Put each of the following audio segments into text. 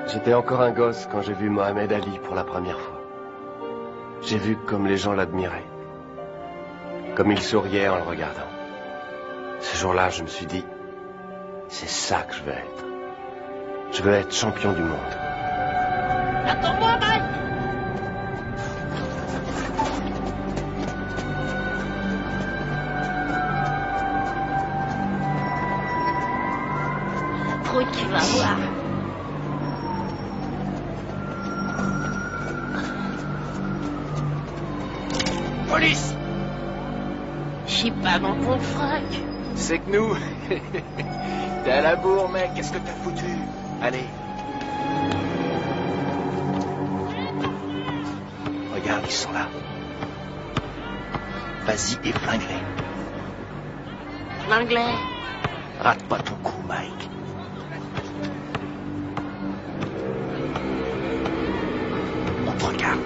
J'étais encore un gosse quand j'ai vu Mohamed Ali pour la première fois. J'ai vu comme les gens l'admiraient. Comme il souriait en le regardant. Ce jour-là, je me suis dit, c'est ça que je veux être. Je veux être champion du monde. Attends-moi, Mike! Trop tu vas voir. Police! Je suis pas dans ton frac. C'est que nous. T'es à la bourre, mec. Qu'est-ce que t'as foutu? Allez. Regarde, ils sont là. Vas-y et flingue-les. L'anglais. Rate pas ton coup, Mike. On te regarde.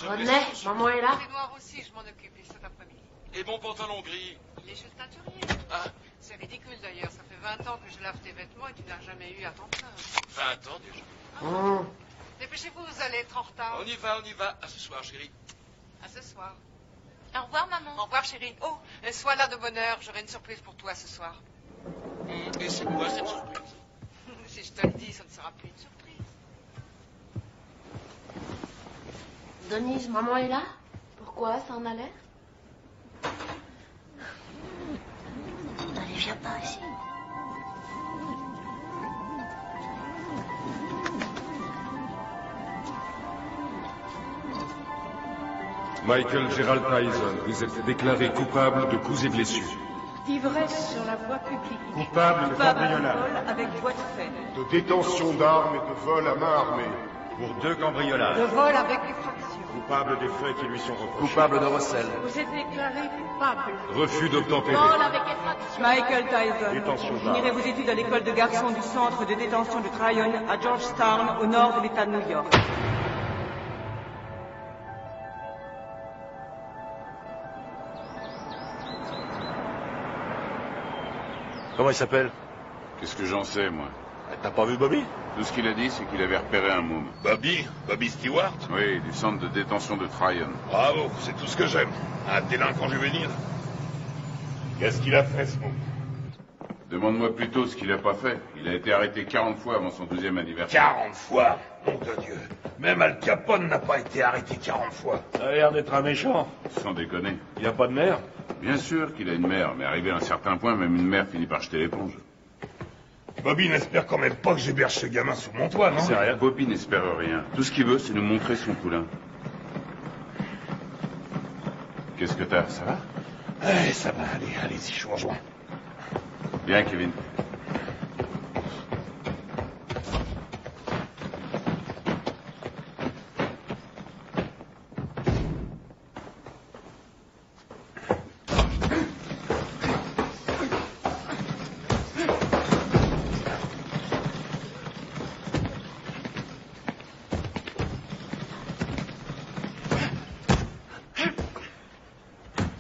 René, maman est là. Les noirs aussi, je m'en occupe cet après-midi. Et mon pantalon gris? Il est chez le teinturier. Ah. C'est ridicule d'ailleurs, ça fait 20 ans que je lave tes vêtements et tu n'as jamais eu à t'en plaindre. 20 ans déjà. Dépêchez-vous, vous allez être en retard. On y va, on y va. À ce soir, chérie. À ce soir. Au revoir, maman. Au revoir, chérie. Oh, sois là de bonne heure, j'aurai une surprise pour toi ce soir. Et c'est quoi cette surprise? Si je te le dis, ça ne sera plus une surprise. Denise, maman est là? Pourquoi? Ça en a l'air? Allez, viens par ici. Michael Gerald Tyson, vous êtes déclaré coupable de coups et blessures. D'ivresse sur la voie publique. Coupable de cambriolage. Vol avec voie de fait. De détention d'armes et de vol à main armée. Pour 2 cambriolages. De vol avec effraction. Coupable des faits qui lui sont reprochés. Coupable de recel. Vous êtes déclaré coupable. Refus d'obtempérer. Vol avec effraction. Michael Tyson. Détention Vous finirez d'armes. vos études à l'école de garçons du centre de détention de Tryon à Georgetown, au nord de l'État de New York. Comment il s'appelle? Qu'est-ce que j'en sais, moi? T'as pas vu Bobby? Tout ce qu'il a dit, c'est qu'il avait repéré un môme. Bobby? Bobby Stewart? Oui, du centre de détention de Tryon. Bravo, c'est tout ce que j'aime. Un délinquant juvénile. Qu'est-ce qu'il a fait, ce môme? Demande-moi plutôt ce qu'il a pas fait. Il a été arrêté 40 fois avant son 12e anniversaire. 40 fois? Nom de Dieu. Même Al Capone n'a pas été arrêté 40 fois. Ça a l'air d'être un méchant. Sans déconner. Il a pas de mère? Bien sûr qu'il a une mère, mais arrivé à un certain point, même une mère finit par jeter l'éponge. Bobby n'espère quand même pas que j'héberge ce gamin sous mon toit, non? C'est rien. Bobby n'espère rien. Tout ce qu'il veut, c'est nous montrer son poulain. Qu'est-ce que t'as? Ça va? Ça va, allez-y, je vous rejoins. Bien, Kevin.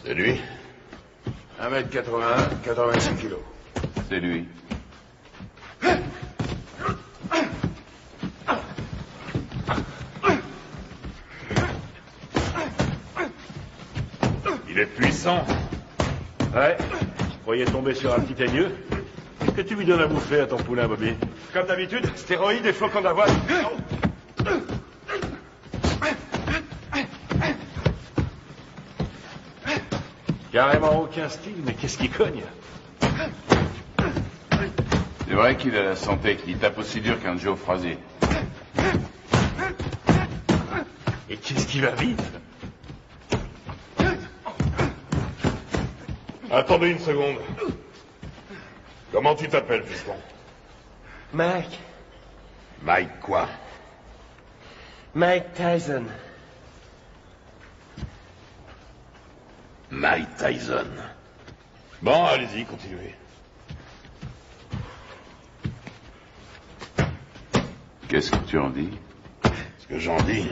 C'est lui? 1m81, 86 kilos. C'est lui. Il est puissant. Ouais, je croyais tomber sur un petit teigneux. Qu'est-ce que tu lui donnes à bouffer à ton poulain, Bobby? Comme d'habitude, stéroïdes et flocons d'avoine. Carrément aucun style, mais qu'est-ce qui cogne? C'est vrai qu'il a la santé, qu'il tape aussi dur qu'un Joe Frazier. Et qu'est-ce qui va vite? Attendez une seconde. Comment tu t'appelles, fiston? Mike. Mike quoi? Mike Tyson. Mike Tyson. Bon, allez-y, continuez. Qu'est-ce que tu en dis? Ce que j'en dis...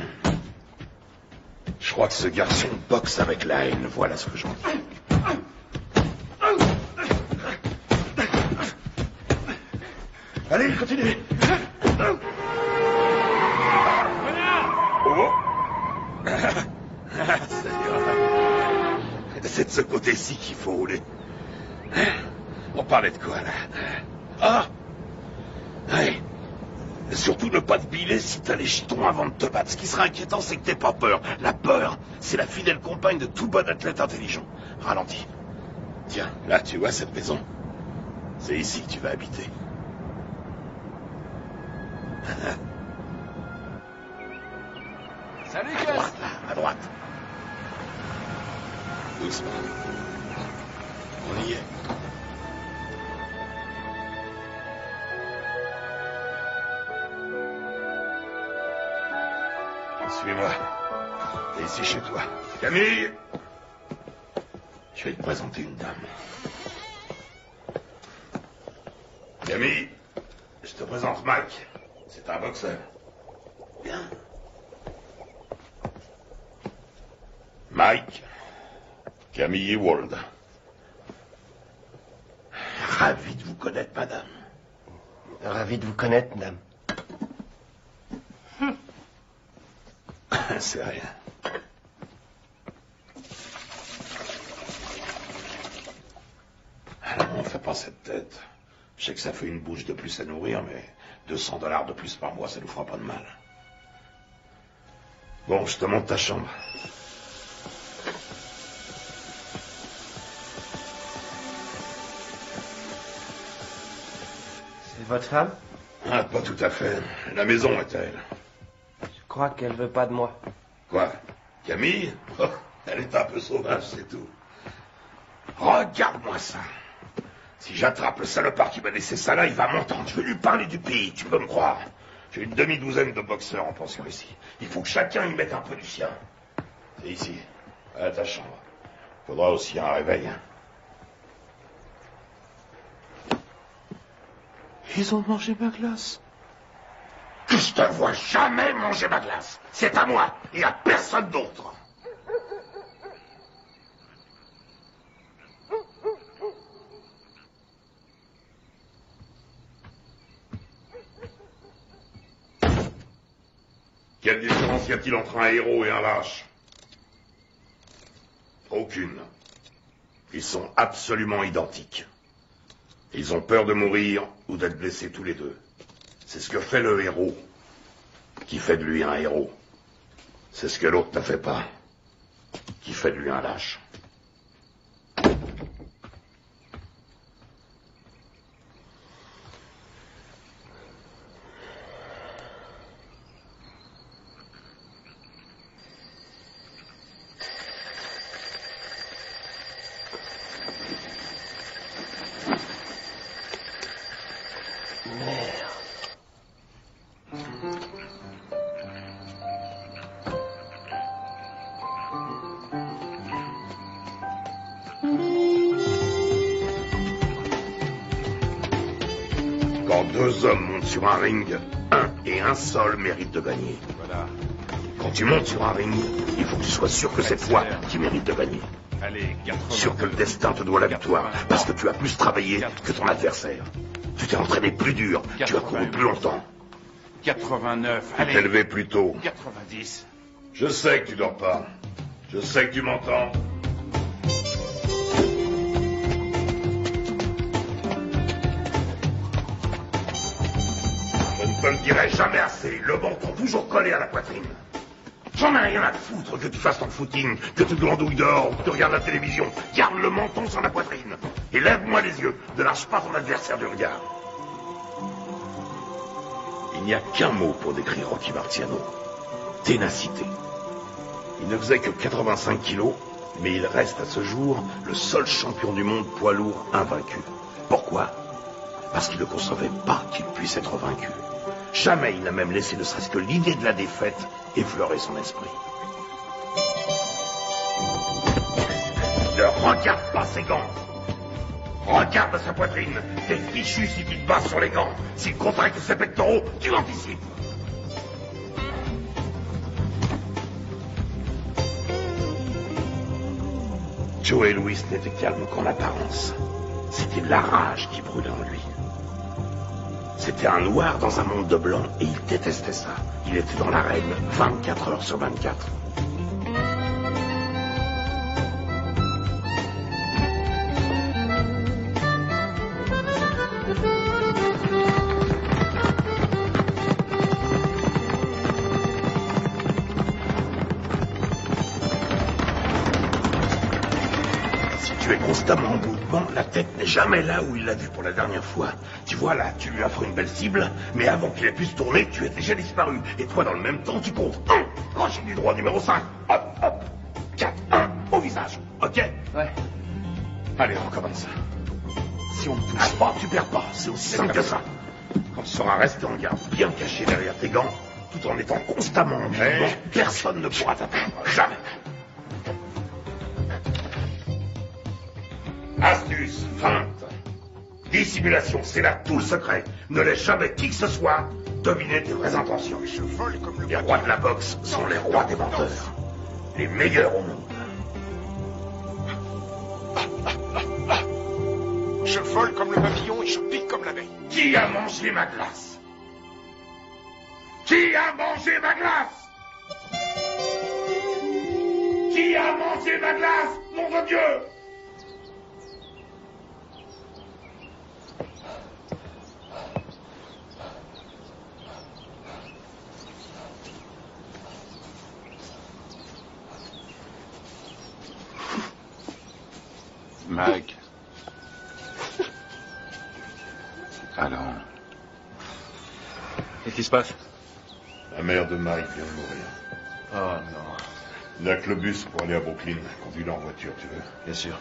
Je crois que ce garçon boxe avec la haine, voilà ce que j'en dis. Allez, continuez. Oh. C'est de ce côté-ci qu'il faut rouler. On parlait de quoi, là? Ah! Ouais. Surtout ne pas te biler si t'as les chitons avant de te battre. Ce qui serait inquiétant, c'est que t'aies pas peur. La peur, c'est la fidèle compagne de tout bon athlète intelligent. Ralentis. Tiens, là, tu vois cette maison? C'est ici que tu vas habiter. Salut, À droite, là, à droite. Doucement. On y est. Suis-moi. T'es ici chez toi. Camille! Je vais te présenter une dame. Camille, je te présente Mike. C'est un boxeur. Bien. Mike, Camille Ewald. Ravi de vous connaître, madame. Ravi de vous connaître, madame. C'est rien. Alors, on fait pas cette tête. Je sais que ça fait une bouche de plus à nourrir, mais $200 de plus par mois, ça nous fera pas de mal. Bon, je te montre ta chambre. C'est votre femme? Ah, pas tout à fait. La maison est à elle. Je crois qu'elle veut pas de moi. Quoi? Camille? Oh, elle est un peu sauvage, c'est tout. Regarde-moi ça. Si j'attrape le salopard qui m'a laissé ça là, il va m'entendre. Je vais lui parler du pays, tu peux me croire. J'ai une demi-douzaine de boxeurs en pension ici. Il faut que chacun y mette un peu du sien. C'est ici, à ta chambre. Faudra aussi un réveil. Ils ont mangé ma glace. Que je te vois jamais manger ma glace. C'est à moi et à personne d'autre. Quelle différence y a-t-il entre un héros et un lâche? Aucune. Ils sont absolument identiques. Ils ont peur de mourir ou d'être blessés tous les deux. C'est ce que fait le héros qui fait de lui un héros. C'est ce que l'autre ne fait pas, qui fait de lui un lâche. Quand deux hommes montent sur un ring, un et un seul mérite de gagner. Voilà. Quand tu montes sur un ring, il faut que tu sois sûr que c'est toi qui mérites de gagner. Allez, 80. Sûr que le destin te doit la victoire, parce que tu as plus travaillé que ton adversaire. Tu t'es entraîné plus dur, tu as couru plus longtemps. 89, Tu t'es levé plus tôt. 90. Je sais que tu dors pas. Je sais que tu m'entends. Je ne te le dirai jamais assez. Le menton toujours collé à la poitrine. J'en ai rien à te foutre que tu fasses ton footing, que tu glandouilles dehors ou que tu regardes la télévision. Garde le menton sur la poitrine. Et lève-moi les yeux. Ne lâche pas ton adversaire du regard. Il n'y a qu'un mot pour décrire Rocky Marciano. Ténacité. Il ne faisait que 85 kilos, mais il reste à ce jour le seul champion du monde poids lourd invaincu. Pourquoi? Parce qu'il ne concevait pas qu'il puisse être vaincu. Jamais il n'a même laissé ne serait-ce que l'idée de la défaite effleurer son esprit. Ne regarde pas ses gants. Regarde sa poitrine. T'es fichu si tu te bases sur les gants. S'il contracte ses pectoraux, tu anticipes. Joey Louis n'était calme qu'en apparence. C'était la rage qui brûlait en lui. C'était un noir dans un monde de blanc et il détestait ça. Il était dans l'arène 24 heures sur 24. Constamment en mouvement, la tête n'est jamais là où il l'a vue pour la dernière fois. Tu vois là, tu lui offres une belle cible, mais avant qu'il ait pu se tourner, tu es déjà disparu. Et toi, dans le même temps, tu comptes 1, crochet du droit numéro 5, hop, hop, 4, 1, au visage, ok? Ouais. Allez, on recommence. Si on ne touche pas, tu perds pas, c'est aussi simple que ça. Quand tu seras resté en garde, bien caché derrière tes gants, tout en étant constamment en mouvement, personne ne pourra t'atteindre, jamais. Astuce, feinte, dissimulation, c'est là tout le secret. Ne laisse jamais qui que ce soit deviner tes vraies intentions. Les rois de la boxe sont les rois des menteurs. Les meilleurs au monde. Je vole comme le papillon et je pique comme l'abeille. Qui a mangé ma glace? Qui a mangé ma glace? Qui a mangé ma glace? Nom de Dieu! Mike. Alors. Qu'est-ce qui se passe? La mère de Mike vient de mourir. Oh non. Il n'y a que le bus pour aller à Brooklyn. Conduis-le en voiture, tu veux? Bien sûr.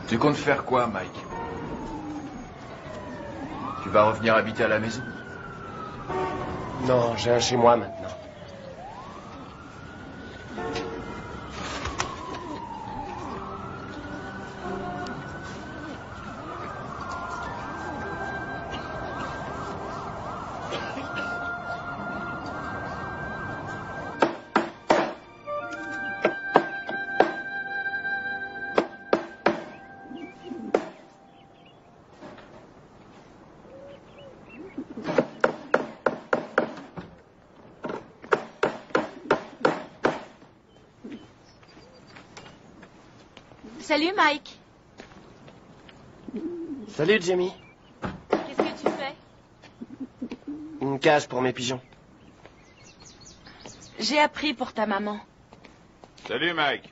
Tu comptes faire quoi, Mike? Tu vas revenir habiter à la maison? Non, j'ai un chez moi maintenant. Salut, Mike. Salut, Jamie. Qu'est-ce que tu fais? Une cage pour mes pigeons. J'ai appris pour ta maman. Salut, Mike.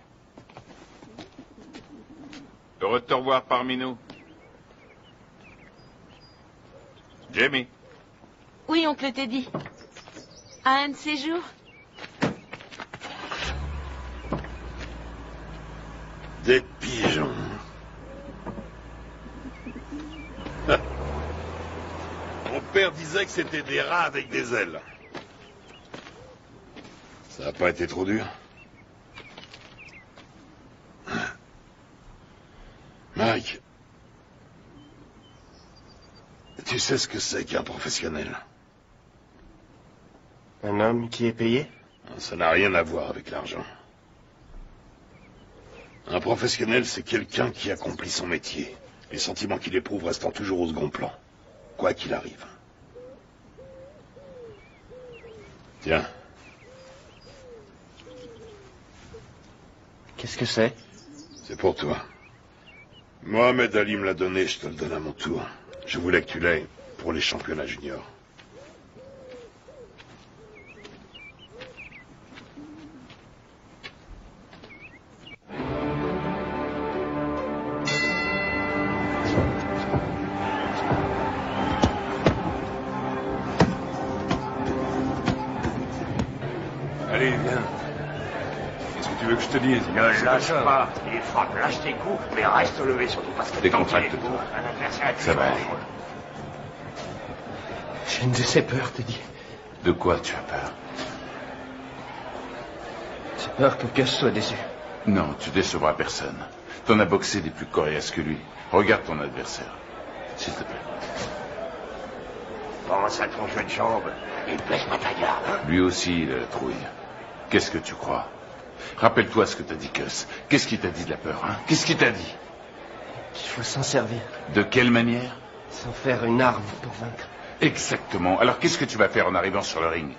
Heureux de te revoir parmi nous. Jamie. Oui, oncle Teddy. À un de ces jours. Des pigeons. Mon père disait que c'était des rats avec des ailes. Ça n'a pas été trop dur? Mike, tu sais ce que c'est qu'un professionnel? Un homme qui est payé? Ça n'a rien à voir avec l'argent. Un professionnel, c'est quelqu'un qui accomplit son métier. Les sentiments qu'il éprouve restant toujours au second plan, quoi qu'il arrive. Tiens. Qu'est-ce que c'est? C'est pour toi. Mohamed Ali me l'a donné, je te le donne à mon tour. Je voulais que tu l'aies pour les championnats juniors. Allez, viens. Qu'est-ce que tu veux que je te dise? Ne lâche pas. Il frappe, lâche tes coups, mais reste levé surtout parce que Décontracte-toi. un adversaire Ça va aller. J'ai une de ces peurs, Teddy. De quoi tu as peur? J'ai peur que Gus soit déçu. Non, tu décevras personne. T'en as boxé des plus coriaces que lui. Regarde ton adversaire. S'il te plaît. Pense à ton jeu de jambe. Il blesse pas ta garde. Hein? Lui aussi, il a la trouille. Qu'est-ce que tu crois? Rappelle-toi ce que t'a dit Gus. Qu'est-ce qu'il t'a dit de la peur, hein? Qu'est-ce qu'il t'a dit? Qu'il faut s'en servir. De quelle manière? Sans faire une arme pour vaincre. Exactement. Alors qu'est-ce que tu vas faire en arrivant sur le ring?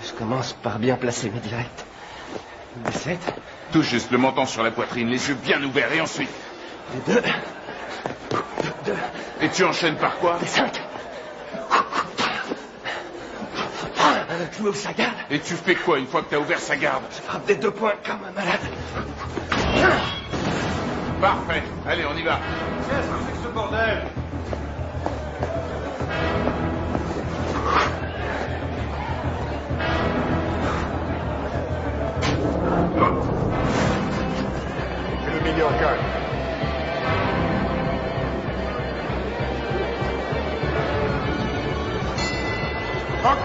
Je commence par bien placer mes directs. Les 7. Tout juste le menton sur la poitrine, les yeux bien ouverts, et ensuite? Les 2. Et tu enchaînes par quoi? Les 5. Je m'ouvre sa garde. Et tu fais quoi une fois que t'as ouvert sa garde? Je frappe des 2 points comme un malade. Parfait. Allez, on y va. Qu'est-ce que c'est que ce bordel? C'est le milieu en calme. Fox!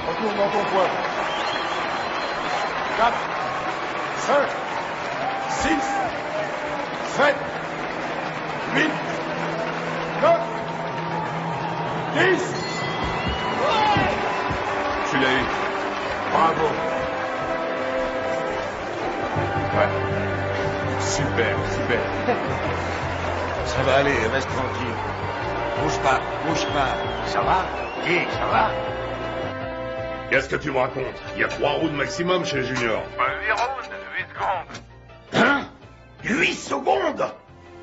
Retourne dans ton poids. 4, 5, 6, 7, 8, 9, 10. Tu l'as eu. Bravo. Ouais. Super, super. Ça va aller, reste tranquille. Bouge pas, bouge pas. Ça va? Dis, ça va? Qu'est-ce que tu me racontes? Il y a 3 rounds maximum chez les juniors. 8 rounds, 8 secondes. Hein? 8 secondes?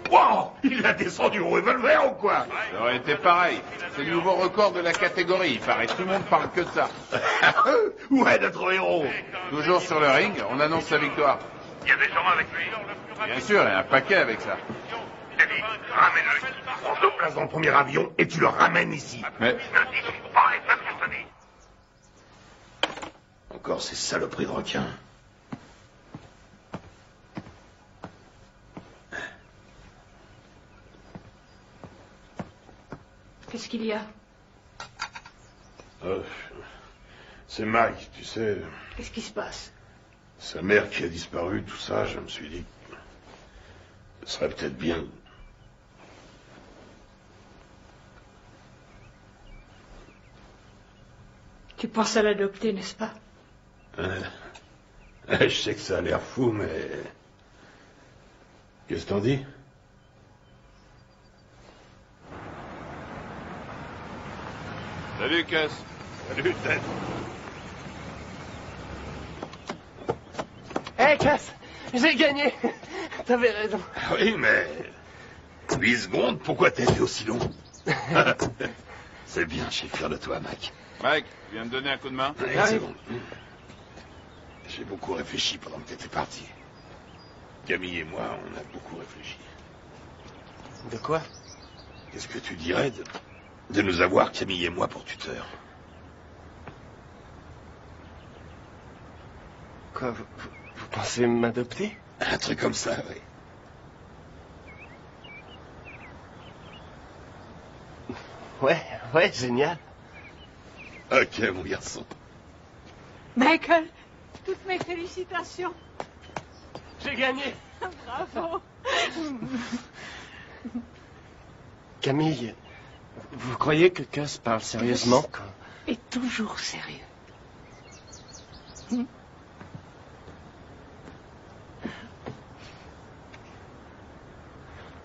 Wow! Il a descendu au revolver ou quoi? Ça aurait été pareil. C'est le nouveau record de la catégorie. Il paraît tout le monde parle que de ça. Où est notre héros? Toujours sur le ring, on annonce sa victoire. Il y a des gens avec lui. Bien sûr, il y a un paquet avec ça. Teddy, ramène-le. On se place dans le premier avion et tu le ramènes ici. Mais Ne discute pas et fais ce que je te dis. Encore ces saloperies de requins. Qu'est-ce qu'il y a? C'est Mike, tu sais. Qu'est-ce qui se passe? Sa mère qui a disparu, tout ça, je me suis dit que ce serait peut-être bien. Tu penses à l'adopter, n'est-ce pas? Je sais que ça a l'air fou, mais... Qu'est-ce que t'en dis? salut, Gus. Salut, Ted. Hé, Cass, j'ai gagné. T'avais raison. Oui, mais... 8 secondes, pourquoi t'as été aussi long? C'est bien, je suis fier de toi, Mac. Mike, tu viens me donner un coup de main? Allez, une seconde. J'ai beaucoup réfléchi pendant que t'étais parti. Camille et moi, on a beaucoup réfléchi. De quoi? Qu'est-ce que tu dirais de nous avoir, Camille et moi, pour tuteurs? Quoi, vous pensez m'adopter? Un truc comme ça, oui. Ouais, génial. Ok, mon garçon. Michael, toutes mes félicitations. J'ai gagné. Bravo. Camille, vous croyez que Gus parle sérieusement quand... Est toujours sérieux.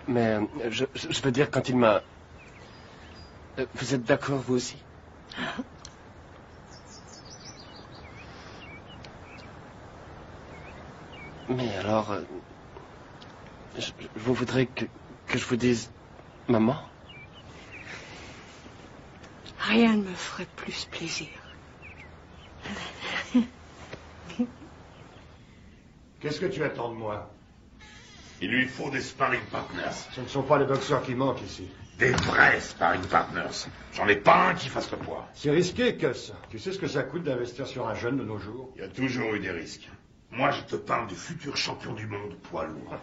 Mais je veux dire, quand il m'a... Vous êtes d'accord, vous aussi? Mais alors... vous voudrez que je vous dise... Maman? Rien ne me ferait plus plaisir. Qu'est-ce que tu attends de moi? Il lui faut des sparring partners. Ce ne sont pas les boxeurs qui manquent ici. Des vrais sparring partners. J'en ai pas un qui fasse le poids. C'est risqué, Gus. Tu sais ce que ça coûte d'investir sur un jeune de nos jours? Il y a toujours eu des risques. Moi, je te parle du futur champion du monde poids lourd.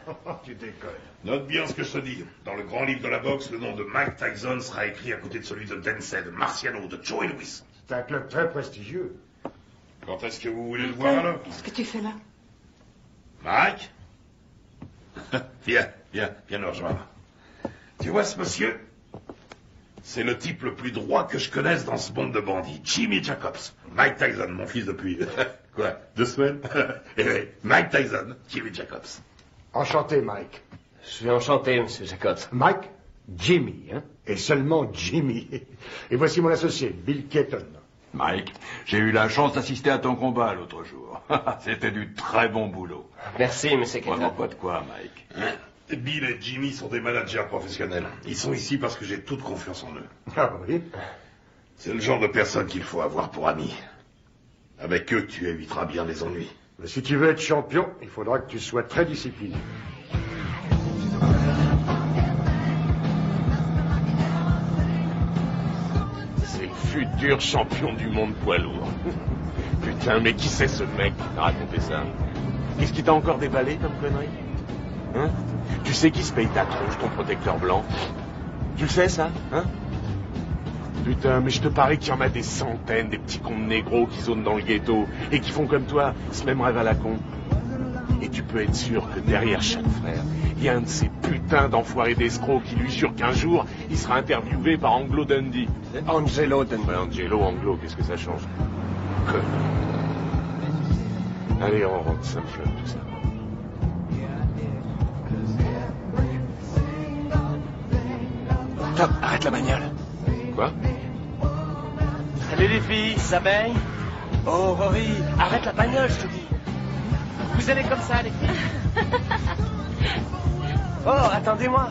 Tu déconnes. Note bien ce que je te dis. Dans le grand livre de la boxe, le nom de Mike Tyson sera écrit à côté de celui de Densey, de Marciano, de Joe Louis. C'est un club très prestigieux. Quand est-ce que vous voulez le voir alors? Qu'est-ce que tu fais là? Mike? Viens nous rejoindre. Tu vois ce monsieur? C'est le type le plus droit que je connaisse dans ce monde de bandits. Jimmy Jacobs. Mike Tyson, mon fils depuis... quoi, 2 semaines? Eh oui, Mike Tyson, Jimmy Jacobs. Enchanté, Mike. Je suis enchanté, monsieur Jacobs. Mike, Jimmy, hein? Et seulement Jimmy. Et voici mon associé, Bill Keaton. Mike, j'ai eu la chance d'assister à ton combat l'autre jour. C'était du très bon boulot. Merci, monsieur Keaton. Vraiment pas de quoi, Mike. Hein? Bill et Jimmy sont des managers professionnels. Ils sont ici parce que j'ai toute confiance en eux. Ah oui? C'est le genre de personne qu'il faut avoir pour amis. Avec eux, tu éviteras bien les ennuis. Mais si tu veux être champion, il faudra que tu sois très discipliné. C'est le futur champion du monde poids lourd. Putain, mais qui c'est ce mec qui t'a raconté ça? Qu'est-ce qui t'a encore déballé comme connerie? Hein? Tu sais qui se paye ta tronche, ton protecteur blanc? Tu le sais, ça? Hein? Putain, mais je te parie qu'il y en a des centaines, des petits cons de négros qui zonent dans le ghetto et qui font comme toi, ce même rêve à la con. Et tu peux être sûr que derrière chaque frère, il y a un de ces putains d'enfoirés d'escrocs qui lui jure qu'un jour, il sera interviewé par Anglo Dundee. Angelo Dundee. Ouais, Angelo, Anglo, qu'est-ce que ça change? Allez, on rentre, ça me flotte tout ça. Top, arrête la bagnole. Quoi? Salut les filles, ça baigne? Oh, Rory, arrête la bagnole, je te dis. Vous allez comme ça, les filles? Oh, attendez-moi.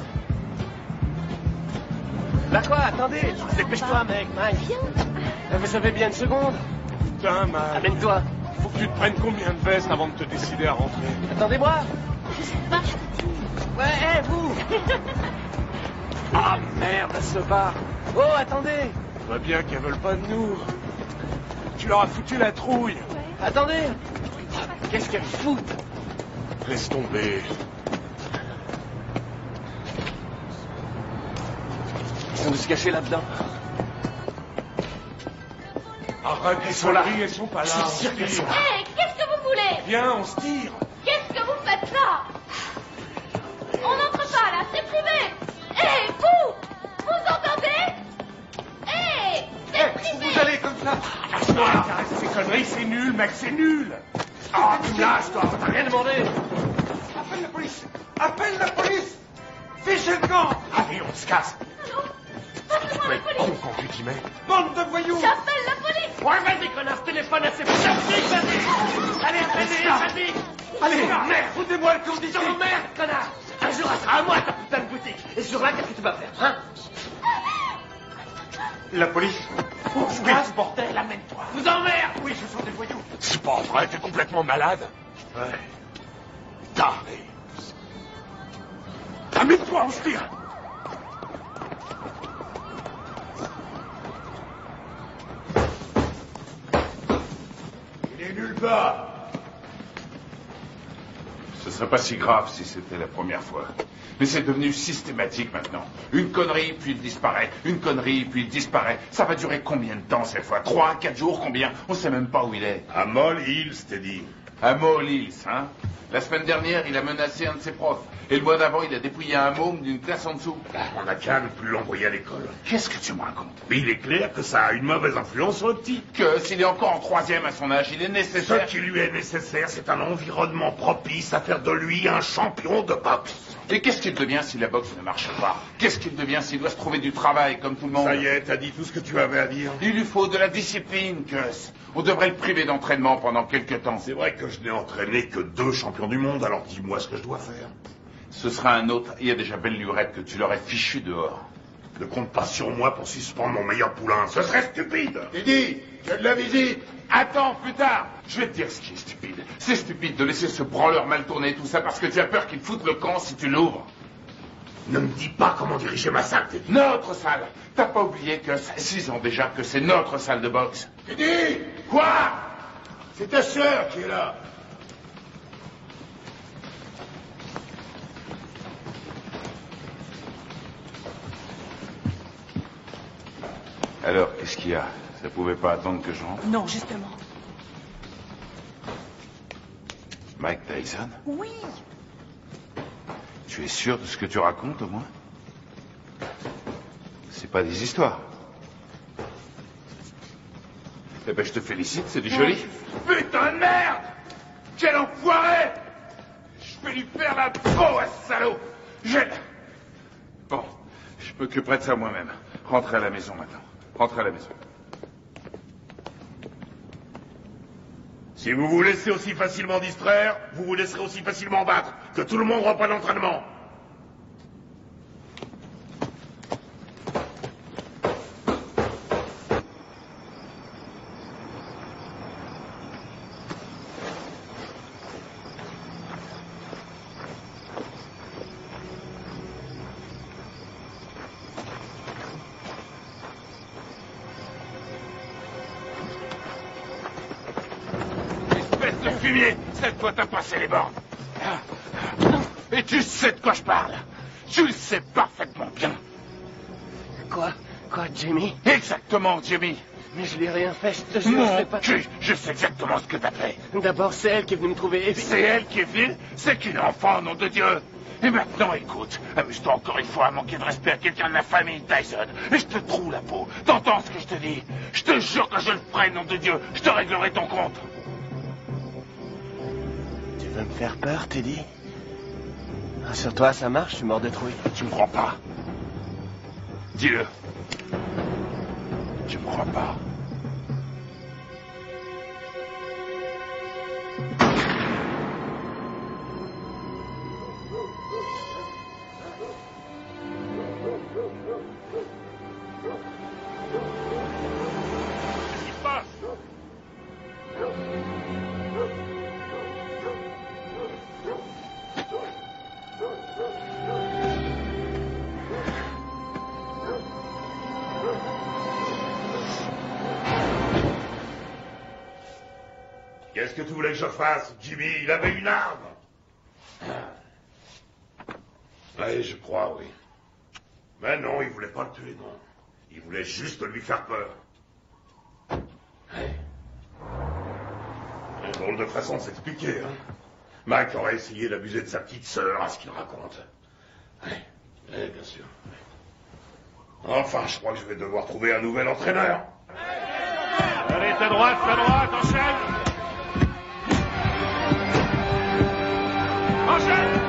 Bah quoi, attendez. Dépêche-toi, mec, Mike. Vous avez bien une seconde? Putain, man. Amène-toi. Faut que tu te prennes combien de vestes avant de te décider à rentrer? Attendez-moi. Je sais pas. Ouais, hé, vous. Ah, merde, elle se barre. Oh, attendez. On voit bien qu'elles veulent pas de nous. Tu leur as foutu la trouille. Attendez. Qu'est-ce qu'elles foutent? Laisse tomber. Ils vont se cacher là-dedans. Arrête, elles sont là. Elles sont pas là. Je suis sûr qu'elles sont là. Hé, qu'est-ce que vous voulez? Viens, on se tire. Qu'est-ce que vous faites là? On n'entre pas là, c'est privé. Hé, vous entendez? Hé, c'est privé. Vous allez comme ça. Lâche-toi, arrête ces conneries, c'est nul, mec, c'est nul. Ah, tu me lâches, toi, t'as rien demandé. Appelle la police. Appelle la police. Fichez le camp. Allez, on se casse. Allô? Passez-moi la Mais police. quand tu t'y mets. Bande de voyous. J'appelle la police. Ouais, vas-y, connard, téléphone à ces putains de flics, vas-y. Allez, appelez-les, vas-y. Allez, merde. foutez-moi le camp d'ici. Je t'emmerde, connard. Un jour, elle sera à moi, ta putain de boutique. Et ce jour-là, qu'est-ce que tu vas faire, hein? La police? Oh, ce bordel, amène-toi. Vous emmerde! Oui, ce sont des voyous. C'est pas vrai, t'es complètement malade. Ouais. Taré. Amène-toi, on se tire. Il est nulle part. Ce serait pas si grave si c'était la première fois. Mais c'est devenu systématique maintenant. Une connerie, puis il disparaît. Une connerie, puis il disparaît. Ça va durer combien de temps cette fois? 3, 4 jours, combien? On sait même pas où il est. À Moll Hills, t'es dit. À Moll Hills, hein? La semaine dernière, il a menacé un de ses profs. Et le mois d'avant, il a dépouillé un môme d'une classe en dessous. On n'a qu'à ne plus l'envoyer à l'école. Qu'est-ce que tu me racontes? Mais il est clair que ça a une mauvaise influence sur le petit. Que s'il est encore en 3e à son âge, il est nécessaire... Ce qui lui est nécessaire, c'est un environnement propice à faire de lui un champion de boxe. Et qu'est-ce qu'il devient si la boxe ne marche pas? Qu'est-ce qu'il devient s'il doit se trouver du travail comme tout le monde? Ça y est, t'as dit tout ce que tu avais à dire. Il lui faut de la discipline, Gus. On devrait le priver d'entraînement pendant quelque temps. C'est vrai que je n'ai entraîné que 2 champions du monde, alors dis-moi ce que je dois faire. Ce sera un autre. Il y a déjà belle lurette que tu l'aurais fichu dehors. Ne compte pas sur moi pour suspendre mon meilleur poulain. Ce serait stupide. Didi, tu as de la visite. Attends, plus tard. Je vais te dire ce qui est stupide. C'est stupide de laisser ce branleur mal tourner tout ça parce que tu as peur qu'il foute le camp si tu l'ouvres. Ne me dis pas comment diriger ma salle, Teddy. Notre salle. T'as pas oublié que ça fait 6 ans déjà que c'est notre salle de boxe. Teddy! Quoi? C'est ta sœur qui est là. Alors, qu'est-ce qu'il y a? Ça pouvait pas attendre que je rentre? Non, justement. Mike Tyson? Oui. Tu es sûr de ce que tu racontes, au moins? C'est pas des histoires. Eh ben, je te félicite, c'est du joli. Putain de merde! Quel enfoiré! Je vais lui faire la peau à ce salaud! Bon, je m'occuperai de ça moi-même. Rentrez à la maison maintenant. Rentrez à la maison. Si vous vous laissez aussi facilement distraire, vous vous laisserez aussi facilement battre. Que tout le monde reprenne l'entraînement. Fumier, cette fois t'as passé les bornes. Et tu sais de quoi je parle. Tu le sais parfaitement bien. Quoi, Jimmy? Exactement, Jimmy. Mais je l'ai rien fait, je te jure, Mon je sais pas... cul, je sais exactement ce que t'as fait. D'abord, c'est elle qui est venue me trouver. C'est elle qui est venue? C'est qu'une enfant, nom de Dieu. Et maintenant, écoute, amuse-toi encore une fois à manquer de respect à quelqu'un de la famille Tyson. Et je te troue la peau. T'entends ce que je te dis? Je te jure que je le ferai, nom de Dieu. Je te réglerai ton compte. Tu veux me faire peur, Teddy? Rassure-toi, ça marche, je suis mort de trouille. Tu me crois pas? Dis-le. Tu me crois pas? Qu'est-ce qui se passe? Qu'est-ce que tu voulais que je fasse, Jimmy? Il avait une arme. Oui, je crois, oui. Mais non, il voulait pas le tuer, non. Il voulait juste lui faire peur. Une drôle de façon de s'expliquer, hein. Mike aurait essayé d'abuser de sa petite sœur, à ce qu'il raconte. Oui, bien sûr. Enfin, je crois que je vais devoir trouver un nouvel entraîneur. Allez, ta droite, enchaîne! Enchaîne!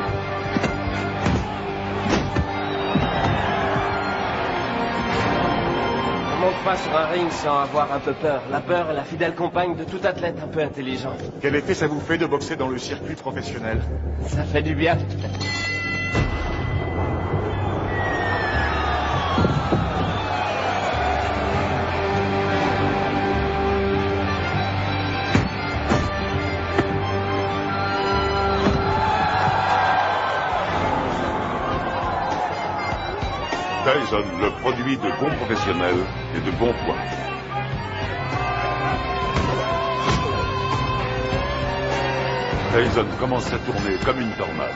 On monte pas sur un ring sans avoir un peu peur. La peur est la fidèle compagne de tout athlète un peu intelligent. Quel effet ça vous fait de boxer dans le circuit professionnel? Ça fait du bien. Tyson, le produit de bons professionnels et de bons points. Tyson commence à tourner comme une tornade.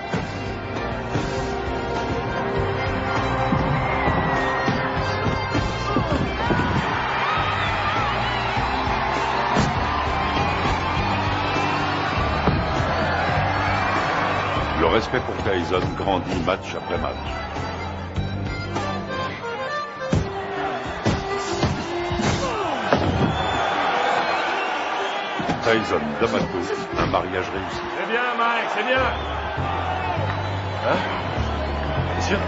Le respect pour Tyson grandit match après match. Tyson, D'Amato, un mariage réussi. C'est bien, Mike, c'est bien. Hein? Bien sûr.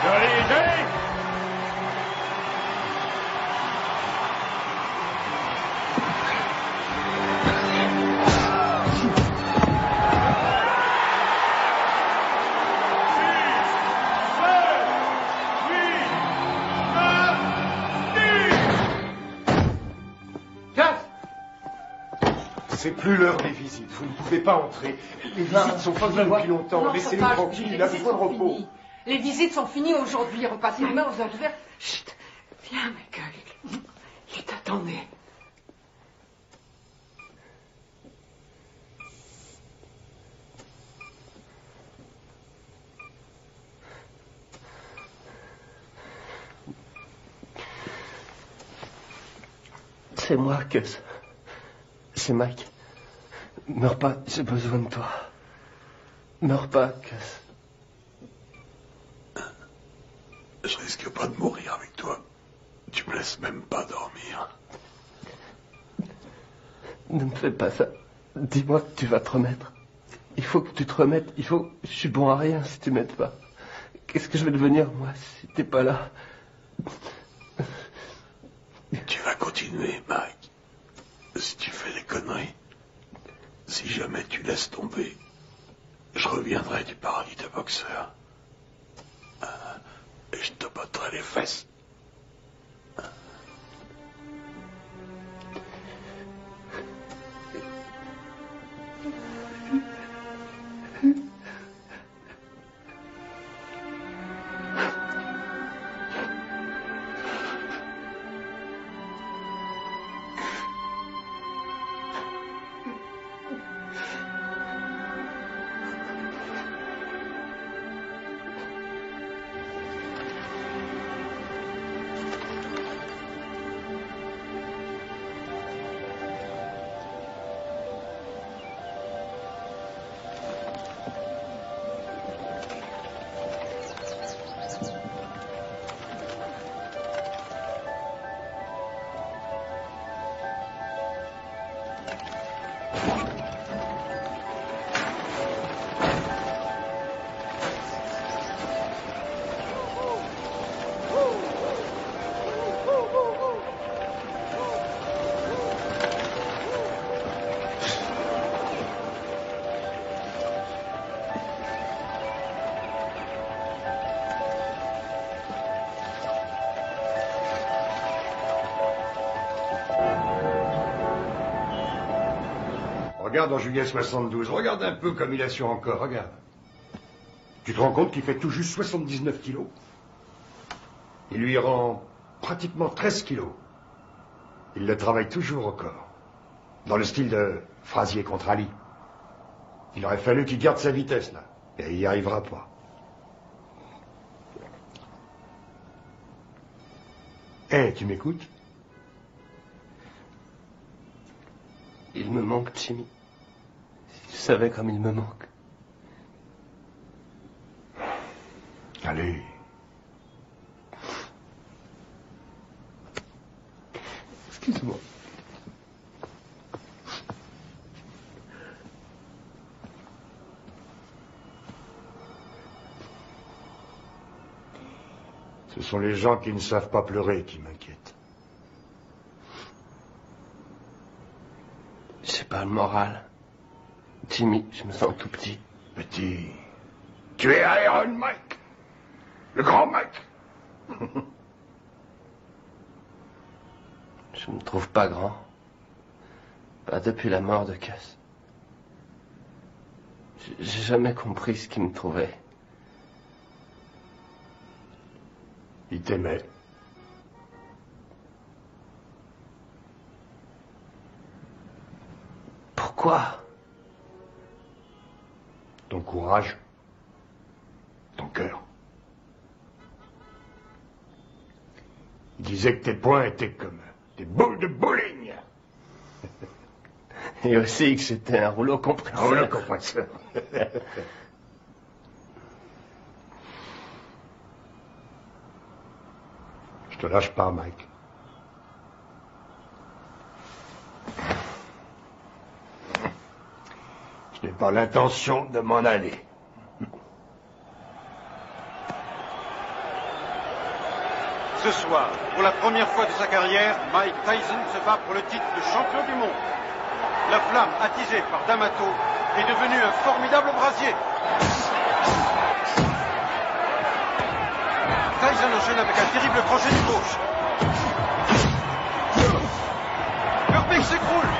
Joli. C'est plus l'heure des visites. Vous ne pouvez pas entrer. Les visites sont finies depuis longtemps. Laissez-nous tranquille. Il a besoin de repos. Les visites sont finies aujourd'hui. Repassez demain aux heures ouvertes. Chut. Viens, Michael. Il t'attendait. C'est moi, Gus. C'est Mike. Meurs pas, j'ai besoin de toi. Meurs pas, Gus. Je risque pas de mourir avec toi. Tu me laisses même pas dormir. Ne me fais pas ça. Dis-moi que tu vas te remettre. Il faut que tu te remettes. Je suis bon à rien si tu m'aides pas. Qu'est-ce que je vais devenir, moi, si t'es pas là? Tu vas continuer, Mike. Si tu fais des conneries, si jamais tu laisses tomber, je reviendrai du paradis de boxeur. Et je te botterai les fesses. Regarde en juillet 72, regarde un peu comme il assure encore, regarde. Tu te rends compte qu'il fait tout juste 79 kilos? Il lui rend pratiquement 13 kilos. Il le travaille toujours au corps. Dans le style de Frazier contre Ali. Il aurait fallu qu'il garde sa vitesse, là. Et il n'y arrivera pas. Eh, tu m'écoutes? Il me manque, Jimmy. Si tu savais comme il me manque. Allez. Excuse-moi. Ce sont les gens qui ne savent pas pleurer qui m'inquiètent. J'ai pas le moral. Jimmy, je me sens tout petit. Petit. Tu es Iron Mike. Le grand Mike. Je me trouve pas grand. Pas depuis la mort de Cass. J'ai jamais compris ce qu'il me trouvait. Il t'aimait. Pourquoi? Ton courage. Ton cœur. Il disait que tes poings étaient comme des boules de bowling. Et aussi que j'étais un rouleau compresseur. Un rouleau compresseur. Je te lâche pas, Mike. Je n'ai pas l'intention de m'en aller. Ce soir, pour la première fois de sa carrière, Mike Tyson se bat pour le titre de champion du monde. La flamme attisée par D'Amato est devenue un formidable brasier. Tyson enchaîne avec un terrible crochet du gauche. Herbig s'écroule.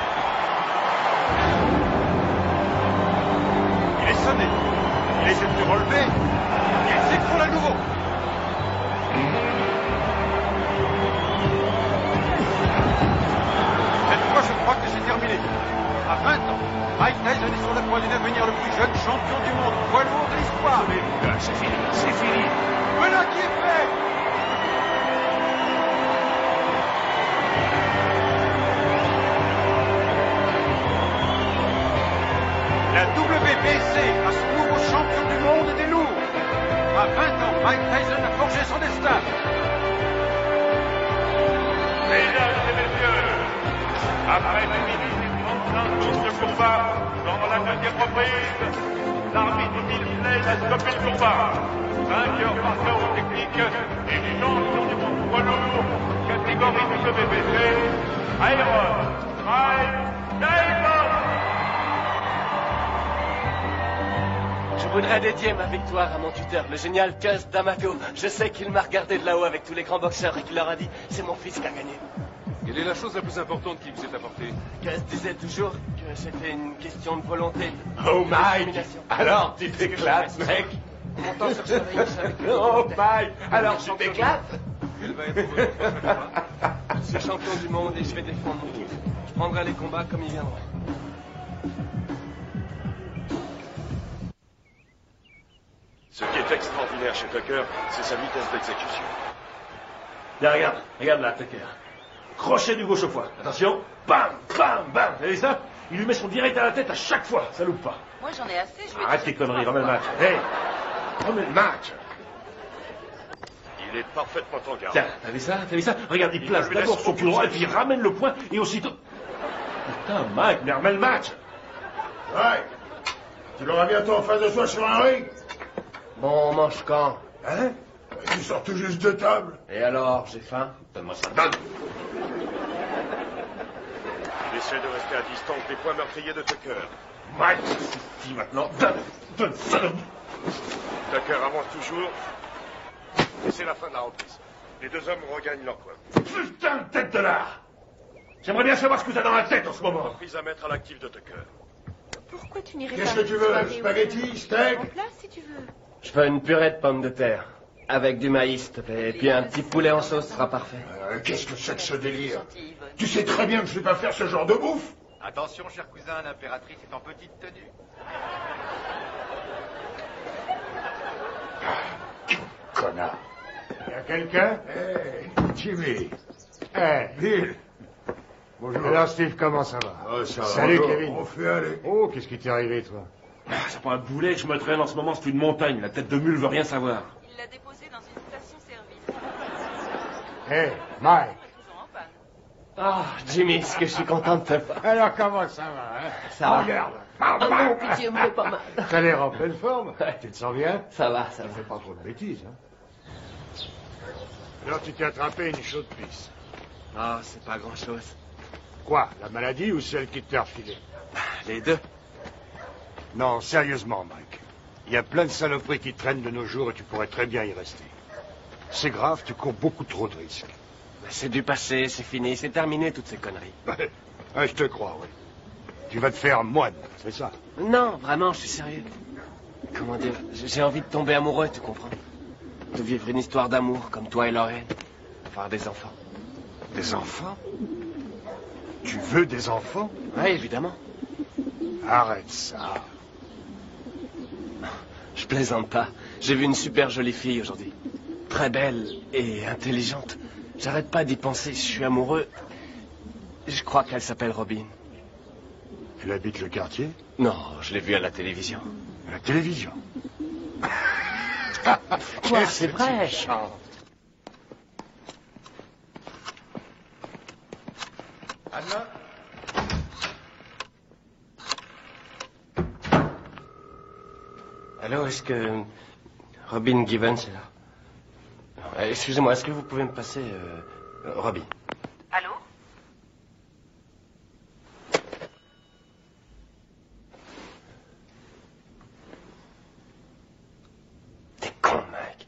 Il est sonné. Il essaie de se relever. Il s'écroule à nouveau. Cette fois, je crois que c'est terminé. À 20 ans, Mike Tyson est sur le point de devenir le plus jeune champion du monde poids lourd de l'histoire. C'est fini, c'est fini. Voilà qui est fait. La WBC a son nouveau champion du monde des lourds. À 20 ans, Mike Tyson a forgé son destin. Mesdames et messieurs, après 2 minutes et 35 tours de combat, dans la deuxième reprise, l'arbitre sifflait a stoppé le combat. Vainqueur par chaos technique et champion du monde poids lourd, catégorie WBC, Iron Mike Tyson. Je voudrais dédier ma victoire à mon tuteur, le génial Cus D'Amato. Je sais qu'il m'a regardé de là-haut avec tous les grands boxeurs et qu'il leur a dit « C'est mon fils qui a gagné ». Quelle est la chose la plus importante qu'il vous ait apportée? Cus disait toujours que c'était une question de volonté. Oh Mike, alors tu t'éclates, mec. Montant sur ce ring, je savais que... Oh Mike, alors tu t'éclates. Je suis champion du monde et je vais défendre mon titre. Je prendrai les combats comme ils viendront. Ce qui est extraordinaire chez Tucker, c'est sa vitesse d'exécution. Là, regarde là, Tucker. Crochet du gauche au foie. Attention. Bam, bam, bam. Vous voyez ça? Il lui met son direct à la tête à chaque fois. Ça loupe pas. Moi, j'en ai assez. Je vais Arrête tes conneries, remets le match. Hey, remets le match. Il est parfaitement en garde. Tiens, t'as vu ça? Regarde, il place d'abord son pied droit et puis il ramène le poing et aussitôt... Putain, Mike, mais remets le match. Mike, tu l'auras bientôt en face de soi sur un ring. Bon, on mange quand? Hein? Tu sors tout juste de table. Et alors, j'ai faim? Donne-moi ça, donne. Il essaie de rester à distance des points meurtriers de Tucker. Mike, c'est maintenant. Donne ça. Tucker avance toujours. Et c'est la fin de la reprise. Les deux hommes regagnent leur coin. Putain de tête de l'art. J'aimerais bien savoir ce que t'as dans la tête en ce moment. Reprise à mettre à l'actif de Tucker. Pourquoi tu n'irais pas... Qu'est-ce que tu veux? Spaghetti, steak? En place, si tu veux. Je veux une purée de pommes de terre. Avec du maïs, s'il te plaît. Et puis un petit poulet en sauce sera parfait. Qu'est-ce que c'est que ce délire? Tu sais très bien que je ne sais pas faire ce genre de bouffe. Attention, cher cousin, l'impératrice est en petite tenue. Connard. Y a quelqu'un? Hey, Jimmy. Hey, Bill. Bonjour. Alors, Steve, comment ça va? Oh, ça va. Salut, Bonjour. Kevin. On fait aller. Oh, qu'est-ce qui t'est arrivé, toi? C'est pas un boulet que je me traîne en ce moment, c'est une montagne. La tête de mule veut rien savoir. Il l'a déposé dans une station-service. Hey, Mike. Toujours en panne. Ah, Jimmy, ce que je suis content de te voir. Alors, comment ça va, hein? Ça va. Regarde. Oh non, pitié, me fais pas mal. T'as l'air en pleine forme. Tu te sens bien? Ça va. Fais pas trop de bêtises, hein? Alors, tu t'es attrapé une chaude pisse. Ah, c'est pas grand-chose. Quoi? La maladie ou celle qui t'a refilé? Les deux. Non, sérieusement, Mike. Il y a plein de saloperies qui traînent de nos jours et tu pourrais très bien y rester. C'est grave, tu cours beaucoup trop de risques. C'est du passé, c'est fini, c'est terminé toutes ces conneries. Je te crois, oui. Tu vas te faire moine, c'est ça? Non, vraiment, je suis sérieux. Comment dire? J'ai envie de tomber amoureux, tu comprends? De vivre une histoire d'amour, comme toi et Lorraine. Avoir des enfants. Des enfants? Tu veux des enfants? Oui, évidemment. Arrête ça. Je plaisante pas. J'ai vu une super jolie fille aujourd'hui. Très belle et intelligente. J'arrête pas d'y penser, je suis amoureux. Je crois qu'elle s'appelle Robin. Elle habite le quartier? Non, je l'ai vue à la télévision. À la télévision? Quoi, c'est vrai? Anna? Allô, est-ce que Robin Givens est là? Excusez-moi, est-ce que vous pouvez me passer Robin? Allô? T'es con, mec.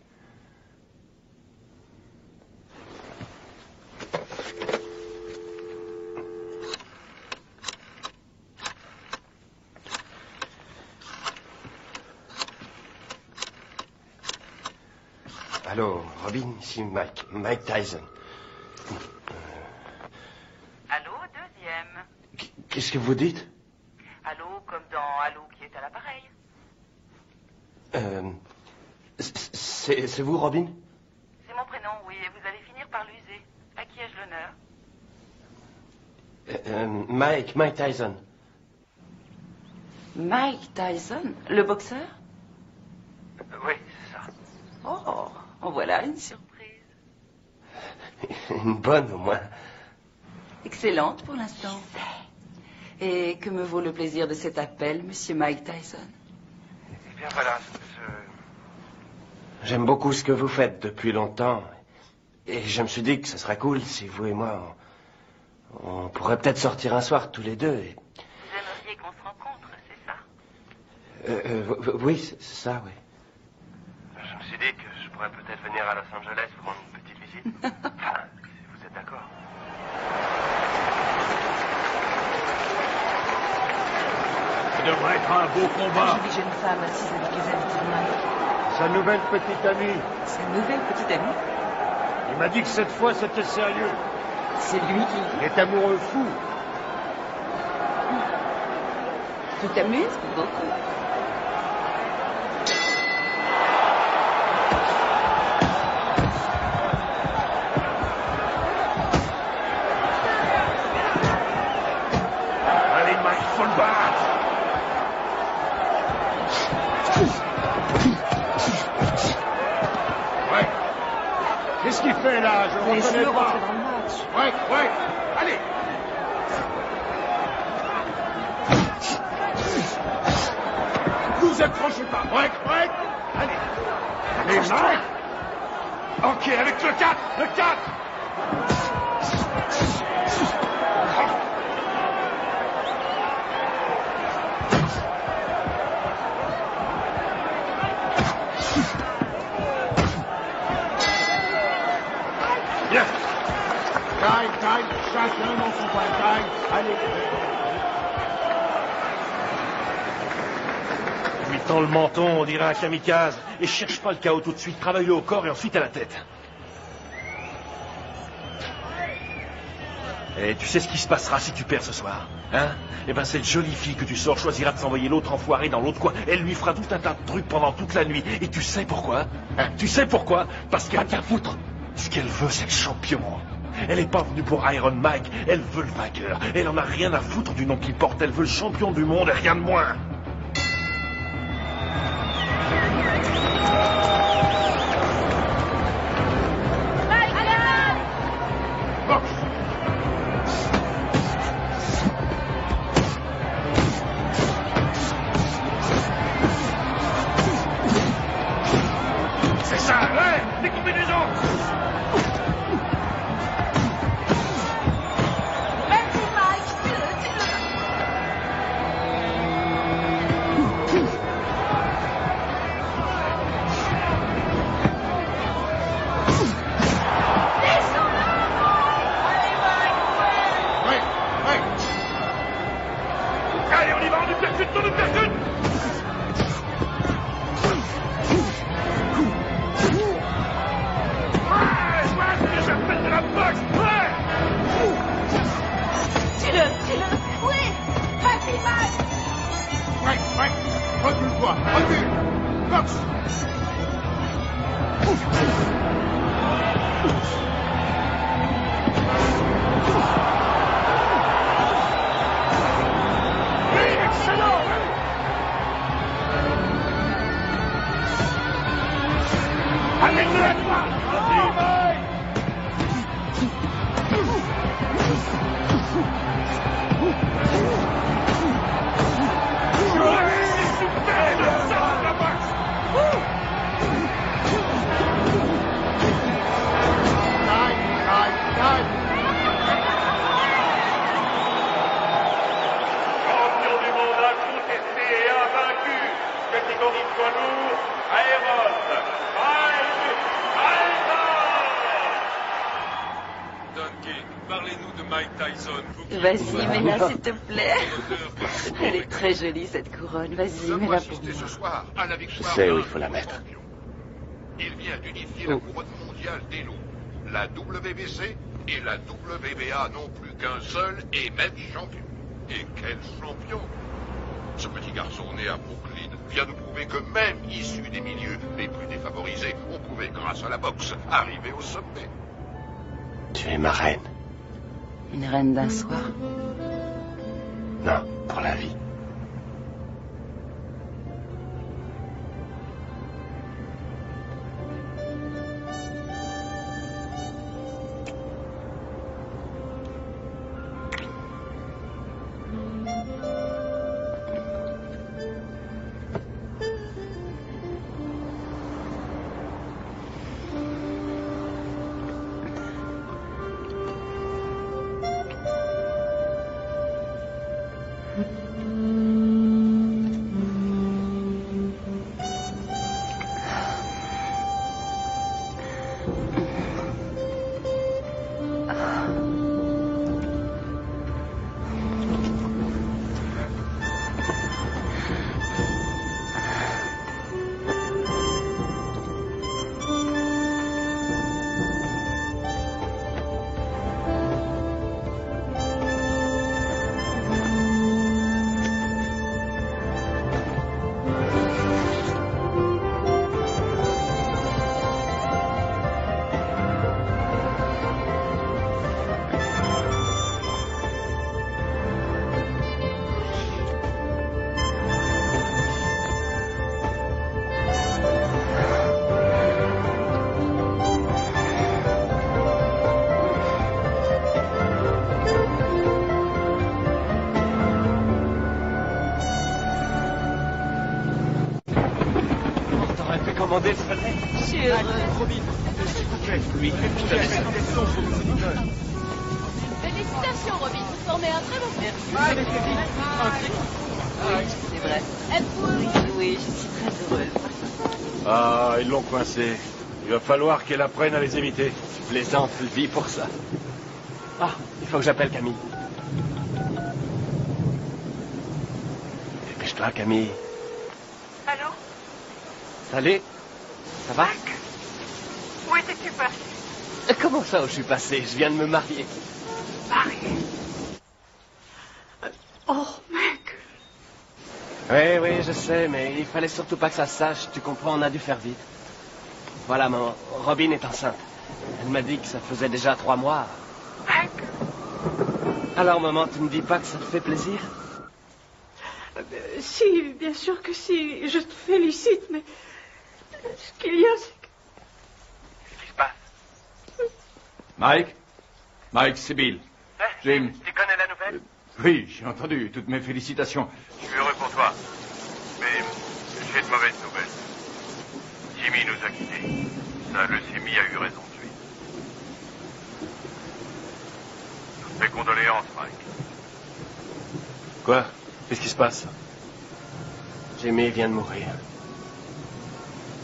Allô, Robin, ici Mike Tyson. Allô, deuxième. Qu'est-ce que vous dites? Allô, comme dans Allô qui est à l'appareil. C'est vous, Robin? C'est mon prénom, oui, et vous allez finir par l'user. À qui ai-je l'honneur? Mike Tyson. Mike Tyson, le boxeur? Oui, c'est ça. Oh, en voilà une surprise. Une bonne, au moins. Excellente pour l'instant. Et que me vaut le plaisir de cet appel, monsieur Mike Tyson? Eh bien, voilà. J'aime beaucoup ce que vous faites depuis longtemps. Et je me suis dit que ce serait cool si vous et moi, on pourrait peut-être sortir un soir tous les deux. Et... Vous aimeriez qu'on se rencontre, c'est ça? Oui, c'est ça, oui. Je me suis dit que je pourrais peut-être venir à Los Angeles vous rendre une petite visite. Enfin, si vous êtes d'accord. Ça devrait être un beau combat. Jolie jeune femme assise avec les habits de Mike. Sa nouvelle petite amie. Sa nouvelle petite amie? Il m'a dit que cette fois c'était sérieux. C'est lui qui... Il est amoureux fou. Tu t'amuses beaucoup. Allez, Mike, faut le battre. Ouais. Qu'est-ce qu'il fait là? Je ne reconnais pas. Dans le match. Ouais. Allez. Vous accrochez pas. Ouais. Allez. Allez, Mike. Ok, avec le 4. Le 4. Bien. Time. Chacun dans son coin. Time. Allez. Lui tend le menton, on dirait un kamikaze. Et cherche pas le chaos tout de suite. Travaille-le au corps et ensuite à la tête. Et tu sais ce qui se passera si tu perds ce soir, hein? Eh ben, cette jolie fille que tu sors choisira de s'envoyer l'autre enfoiré dans l'autre coin. Elle lui fera tout un tas de trucs pendant toute la nuit. Et tu sais pourquoi? Hein? Tu sais pourquoi? Parce qu'elle a qu'à foutre. Ce qu'elle veut, c'est le champion. Elle est pas venue pour Iron Mike. Elle veut le vainqueur. Elle en a rien à foutre du nom qu'il porte. Elle veut le champion du monde et rien de moins. C'est ça, ouais, les combinaisons. Vas-y, Mike, tue-le. Allez, on y va, on nous percute, on nous percute. Ouais, voilà ce que j'appelle de la boxe. Ouais. Tire-le. Oui. Vas-y, Mike. Mike, recule-toi, recule. Boxe. Champion du monde incontesté et invaincu, catégorie poids lourd, Aéros, Mike Tyson. Duncan, parlez-nous de Mike Tyson. Vas-y, mets-la, s'il te plaît. Elle est très jolie, cette couronne. Vas-y, mets-la pour moi. Ce soir, à la Je victoire sais où d'un il faut la mettre. Il vient d'unifier la couronne mondiale des loups. La WBC et la WBA n'ont plus qu'un seul et même champion. Et quel champion! Ce petit garçon né à Brooklyn vient de prouver que même issu des milieux les plus défavorisés, on pouvait, grâce à la boxe, arriver au sommet. Tu es ma reine. Une reine d'un soir. Non, pour la vie. Commandez le soleil. Je suis heureuse. Robin, s'il vous plaît. Oui, je te laisse. Félicitations, Robin. Vous formez un très bon groupe. C'est vrai. Êtes-vous heureux? Oui, je suis très heureuse. Ah, ils l'ont coincé. Il va falloir qu'elle apprenne à les éviter. Tu plaisantes, elle vit pour ça. Ah, il faut que j'appelle Camille. Dépêche-toi, Camille. Allô? Salut. Ça va? Où étais-tu passé? Comment ça où je suis passé? Je viens de me marier. Marié? Oh, mec! Oui, je sais, mais il fallait surtout pas que ça se sache. Tu comprends, on a dû faire vite. Voilà, maman, Robin est enceinte. Elle m'a dit que ça faisait déjà 3 mois. Mec! Alors, maman, tu me dis pas que ça te fait plaisir? Si, bien sûr que si. Je te félicite, mais ce qu'il y a, c'est que... Qu'est-ce qui se passe? Mike, c'est Bill. Jim. Tu connais la nouvelle? Oui, j'ai entendu. Toutes mes félicitations. Je suis heureux pour toi. Mais j'ai de mauvaises nouvelles. Jimmy nous a quittés. Sa leucémie a eu raison de lui. Toutes mes condoléances, Mike. Quoi? Qu'est-ce qui se passe? Jimmy vient de mourir.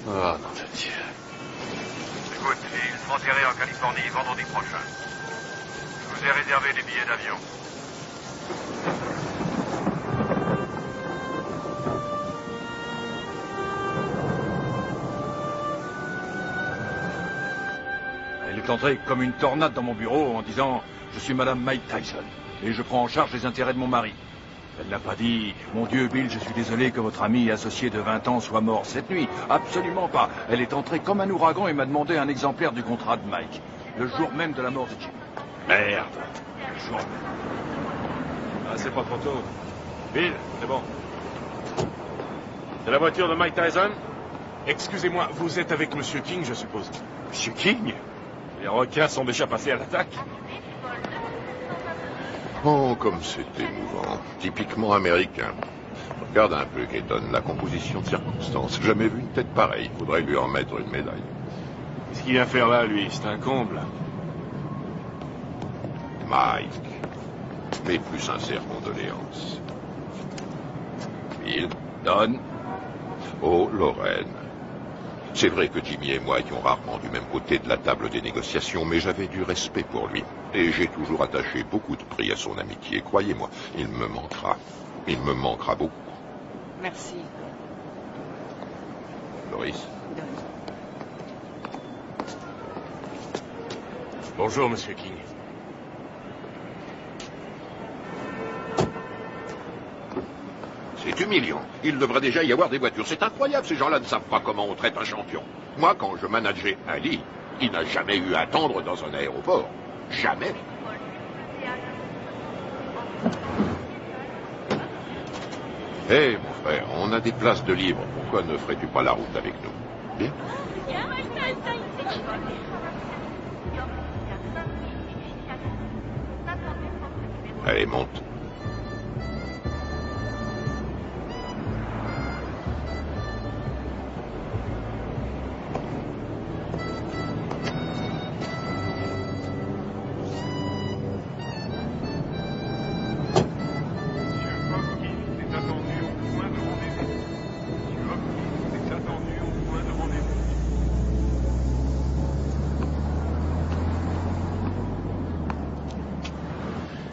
Oh, nom de Dieu. Écoute, il sera enterré en Californie vendredi prochain. Je vous ai réservé des billets d'avion. est entrée comme une tornade dans mon bureau en disant « Je suis Madame Mike Tyson et je prends en charge les intérêts de mon mari ». Elle n'a pas dit « Mon Dieu, Bill, je suis désolé que votre ami associé de 20 ans soit mort cette nuit ». Absolument pas. Elle est entrée comme un ouragan et m'a demandé un exemplaire du contrat de Mike, le jour même de la mort de Jim. Merde. Le jour même. Ah, c'est pas trop tôt. Bill, c'est bon. C'est la voiture de Mike Tyson? Excusez-moi, vous êtes avec Monsieur King, je suppose. Monsieur King? Les requins sont déjà passés à l'attaque. Oh, comme c'est émouvant. Typiquement américain. Regarde un peu, Keaton, la composition de circonstances. Jamais vu une tête pareille. Faudrait lui en mettre une médaille. Qu'est-ce qu'il vient faire là, lui? C'est un comble. Mike. Mes plus sincères condoléances. Bill. Don. Oh, Lorraine. C'est vrai que Jimmy et moi étions rarement du même côté de la table des négociations, mais j'avais du respect pour lui. Et j'ai toujours attaché beaucoup de prix à son amitié. Croyez-moi, il me manquera. Il me manquera beaucoup. Merci. Loris. Bonjour, Monsieur King. C'est humiliant. Il devrait déjà y avoir des voitures. C'est incroyable, ces gens-là ne savent pas comment on traite un champion. Moi, quand je manageais Ali, il n'a jamais eu à attendre dans un aéroport. Jamais. Hé, mon frère, on a des places de libre. Pourquoi ne ferais-tu pas la route avec nous? Bien. Allez, monte.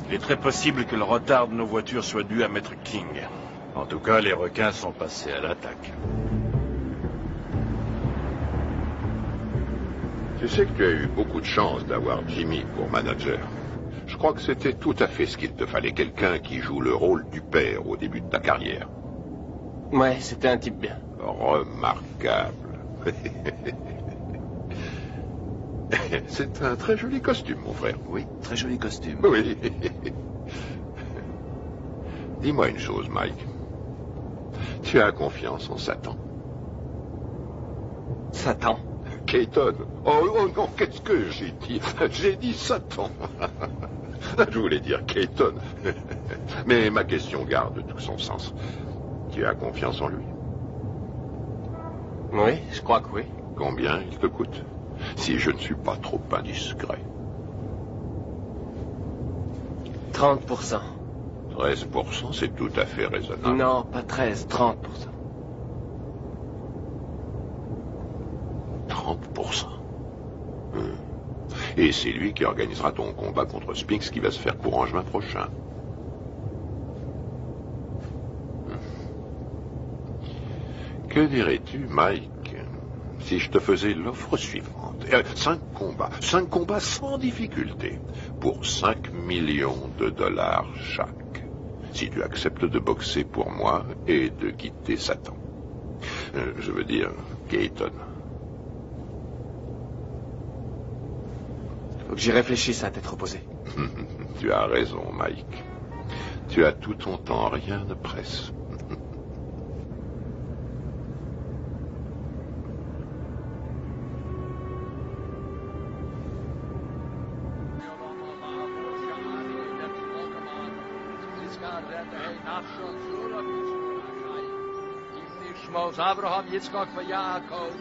Il est très possible que le retard de nos voitures soit dû à Maître King. En tout cas, les requins sont passés à l'attaque. Tu sais que tu as eu beaucoup de chance d'avoir Jimmy pour manager. Je crois que c'était tout à fait ce qu'il te fallait, quelqu'un qui joue le rôle du père au début de ta carrière. Ouais, c'était un type bien. Remarquable. C'est un très joli costume, mon frère. Oui, très joli costume. Oui. Dis-moi une chose, Mike. Tu as confiance en Satan? Satan? Keaton. Oh non, qu'est-ce que j'ai dit? J'ai dit Satan. Je voulais dire Keaton. Mais ma question garde tout son sens. Tu as confiance en lui? Oui, je crois que oui. Combien il te coûte? Si je ne suis pas trop indiscret. 30%. 13%, c'est tout à fait raisonnable. Non, pas 13, 30%. 30%. Et c'est lui qui organisera ton combat contre Spinks qui va se faire courant juin prochain. Que dirais-tu, Mike, si je te faisais l'offre suivante? 5 combats sans difficulté, pour 5 millions de dollars chaque. Si tu acceptes de boxer pour moi et de quitter Satan. Je veux dire, Keaton. Faut que j'y réfléchisse à tête reposée. Tu as raison, Mike. Tu as tout ton temps, rien ne presse. Abraham, Yitzchak, Yaakov,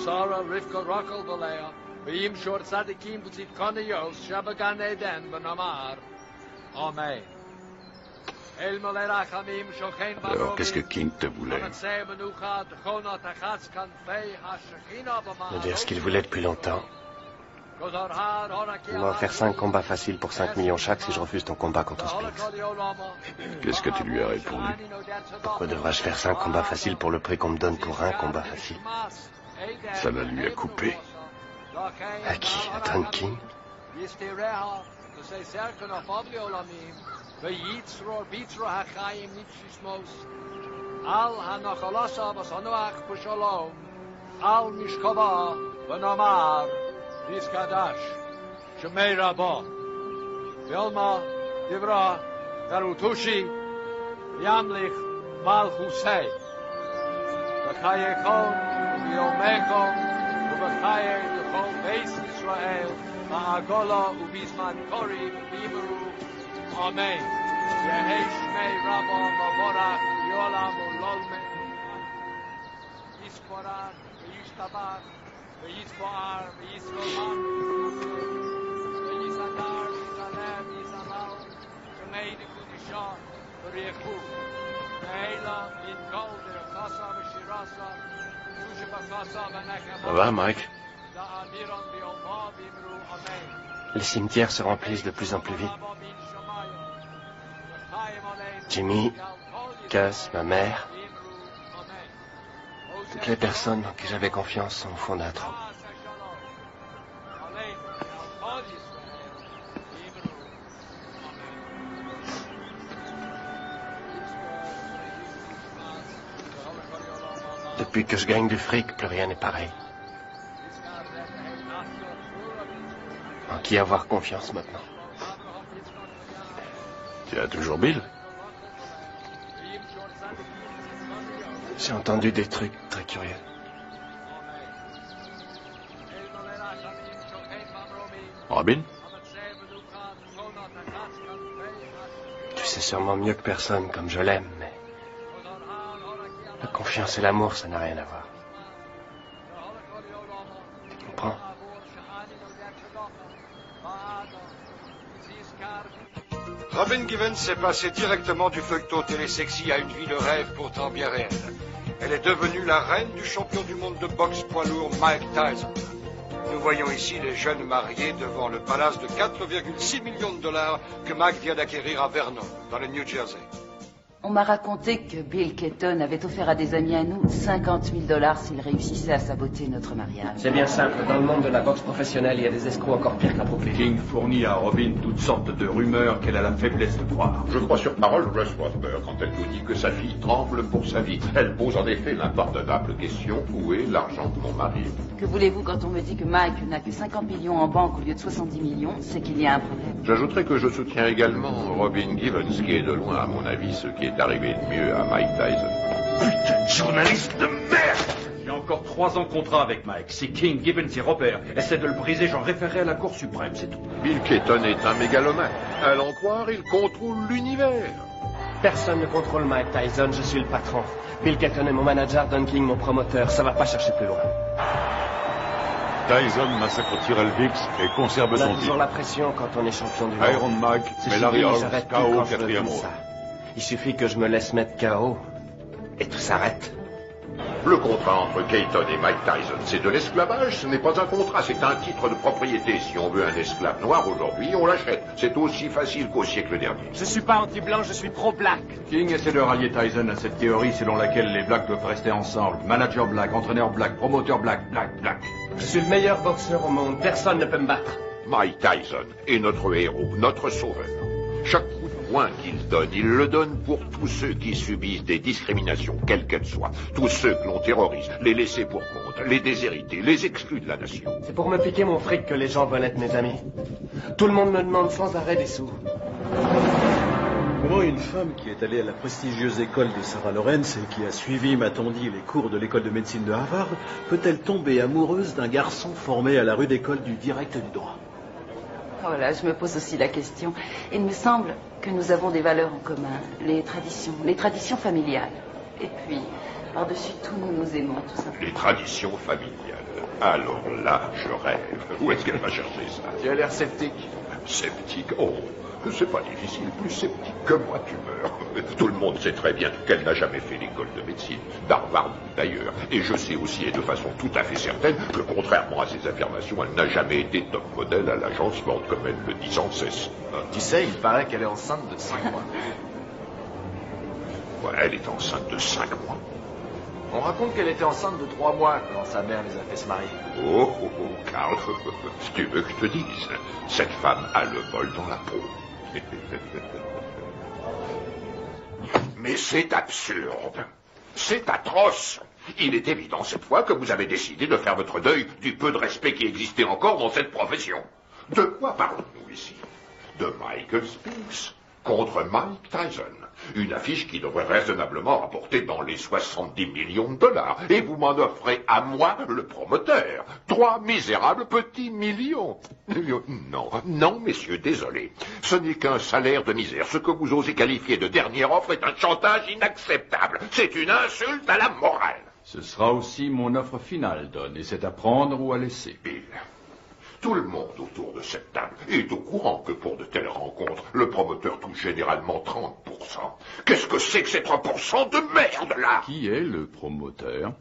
Sarah, Rivka, Rachel, Leah, V'im Shor Tzadikim, B'tzit Koneyos, Shabagan Eden, B'Namar. Amen. Alors, qu'est-ce que King te voulait? Me dire ce qu'il voulait depuis longtemps. Il m'a offert 5 combats faciles pour 5 millions chaque si je refuse ton combat contre Spinks. Qu'est-ce que tu lui as répondu? Pourquoi devrais-je faire 5 combats faciles pour le prix qu'on me donne pour un combat facile? Ça la lui a coupé. À qui? À Don King? Al hanachalasa basanoach pushalom. Al mishkova vanamar. Diskadash. Shemei Rabba. Vilma Divra Garutushi. Yamlich Malchusei. B'chaye kon u'biyomeko u'b'chaye d'chol beis Yisrael ma'agola u'bizman kori u'bimeru. Amen. Yehi Shmei Rabba Mavorach Yolam U'lolme Yisporar V'yishtabar V'yispoar V'yisrolam V'yisadar V'yizalem V'yizalal Shemei D'Kudisha V'richu Ve'ela V'yinkol V'yirachasa V'shirasa Tushe B'chasa V'nechem Ça va, Mike? Da'amiron V'yolma V'imru Amen. Les cimetières se remplissent de plus en plus vite. Jimmy, Cass, ma mère, toutes les personnes en qui j'avais confiance sont au fond d'un trou. Depuis que je gagne du fric, plus rien n'est pareil. En qui avoir confiance maintenant? Tu as toujours Bill? J'ai entendu des trucs très curieux. Robin? Tu sais sûrement mieux que personne comme je l'aime, mais la confiance et l'amour, ça n'a rien à voir. Tu comprends? Robin Givens est passée directement du feuilleton télésexy à une vie de rêve pourtant bien réelle. Elle est devenue la reine du champion du monde de boxe poids lourd Mike Tyson. Nous voyons ici les jeunes mariés devant le palace de 4,6 millions de dollars que Mike vient d'acquérir à Vernon, dans le New Jersey. On m'a raconté que Bill Keaton avait offert à des amis à nous 50 000 $ s'ils réussissaient à saboter notre mariage. C'est bien simple. Dans le monde de la boxe professionnelle, il y a des escrocs encore pires qu'à Brooklyn. King fournit à Robin toutes sortes de rumeurs qu'elle a la faiblesse de croire. Je crois sur parole Russ Wasber quand elle nous dit que sa fille tremble pour sa vie. Elle pose en effet l'impardonnable question: où est l'argent de mon mari? Que voulez-vous quand on me dit que Mike n'a que 50 millions en banque au lieu de 70 millions? C'est qu'il y a un problème. J'ajouterai que je soutiens également Robin Givens, qui est de loin, à mon avis, ce qui est arrivé de mieux à Mike Tyson. Putain de journaliste de merde! J'ai encore 3 ans de contrat avec Mike. Si King, Gibbons et Robert essaient de le briser, j'en référerai à la Cour suprême, c'est tout. Bill Keaton est un mégalomane. À l'en croire, il contrôle l'univers. Personne ne contrôle Mike Tyson, je suis le patron. Bill Keaton est mon manager, Don King mon promoteur. Ça va pas chercher plus loin. Tyson massacre Tyrell Vicks et conserve On a son toujours titre. la pression quand on est champion du monde. Iron Mike, C'est mais fini, Larry Holmes, j'arrête plus KO quand je veux 4e tout round. ça. Il suffit que je me laisse mettre KO et tout s'arrête. Le contrat entre Keaton et Mike Tyson, c'est de l'esclavage, ce n'est pas un contrat, c'est un titre de propriété. Si on veut un esclave noir aujourd'hui, on l'achète. C'est aussi facile qu'au siècle dernier. Je suis pas anti-blanc, je suis pro-black. King essaie de rallier Tyson à cette théorie selon laquelle les blacks doivent rester ensemble. Manager black, entraîneur black, promoteur black, black. Je suis le meilleur boxeur au monde, personne ne peut me battre. Mike Tyson est notre héros, notre sauveur. Chaque coup de poing qu'il donne, il le donne pour tous ceux qui subissent des discriminations, quelles qu'elles soient. Tous ceux que l'on terrorise, les laissés pour compte, les déshérités, les exclus de la nation. C'est pour me piquer mon fric que les gens veulent être mes amis. Tout le monde me demande sans arrêt des sous. Comment une femme qui est allée à la prestigieuse école de Sarah Lawrence et qui a suivi, m'a-t-on dit, les cours de l'école de médecine de Harvard, peut-elle tomber amoureuse d'un garçon formé à la rude école du direct du droit? Voilà, je me pose aussi la question. Il me semble que nous avons des valeurs en commun, les traditions familiales. Et puis, par-dessus tout, nous nous aimons, tout simplement. Les traditions familiales. Alors là, je rêve. Où est-ce qu'elle va chercher ça? Tu as l'air sceptique. Sceptique? Oh, c'est pas difficile. Plus sceptique que moi, tu meurs. Tout le monde sait très bien qu'elle n'a jamais fait l'école de médecine, d'Harvard d'ailleurs. Et je sais aussi, et de façon tout à fait certaine, que contrairement à ses affirmations, elle n'a jamais été top modèle à l'agencement, comme elle le dit sans cesse. Tu sais, il paraît qu'elle est enceinte de 5 mois. Ouais, elle est enceinte de 5 mois. On raconte qu'elle était enceinte de 3 mois quand sa mère les a fait se marier. Oh, oh, oh, Karl, si tu veux que je te dise, cette femme a le bol dans la peau. Mais c'est absurde. C'est atroce. Il est évident cette fois que vous avez décidé de faire votre deuil du peu de respect qui existait encore dans cette profession. De quoi parlons-nous ici? De Michael Spinks contre Mike Tyson. Une affiche qui devrait raisonnablement rapporter dans les 70 millions de dollars. Et vous m'en offrez à moi, le promoteur. 3 misérables petits millions. Non, non, messieurs, désolé. Ce n'est qu'un salaire de misère. Ce que vous osez qualifier de dernière offre est un chantage inacceptable. C'est une insulte à la morale. Ce sera aussi mon offre finale, Don, et c'est à prendre ou à laisser. Bill, tout le monde autour de cette table est au courant que pour de telles rencontres, le promoteur touche généralement 30%. Qu'est-ce que c'est que ces 3% de merde, là? Qui est le promoteur?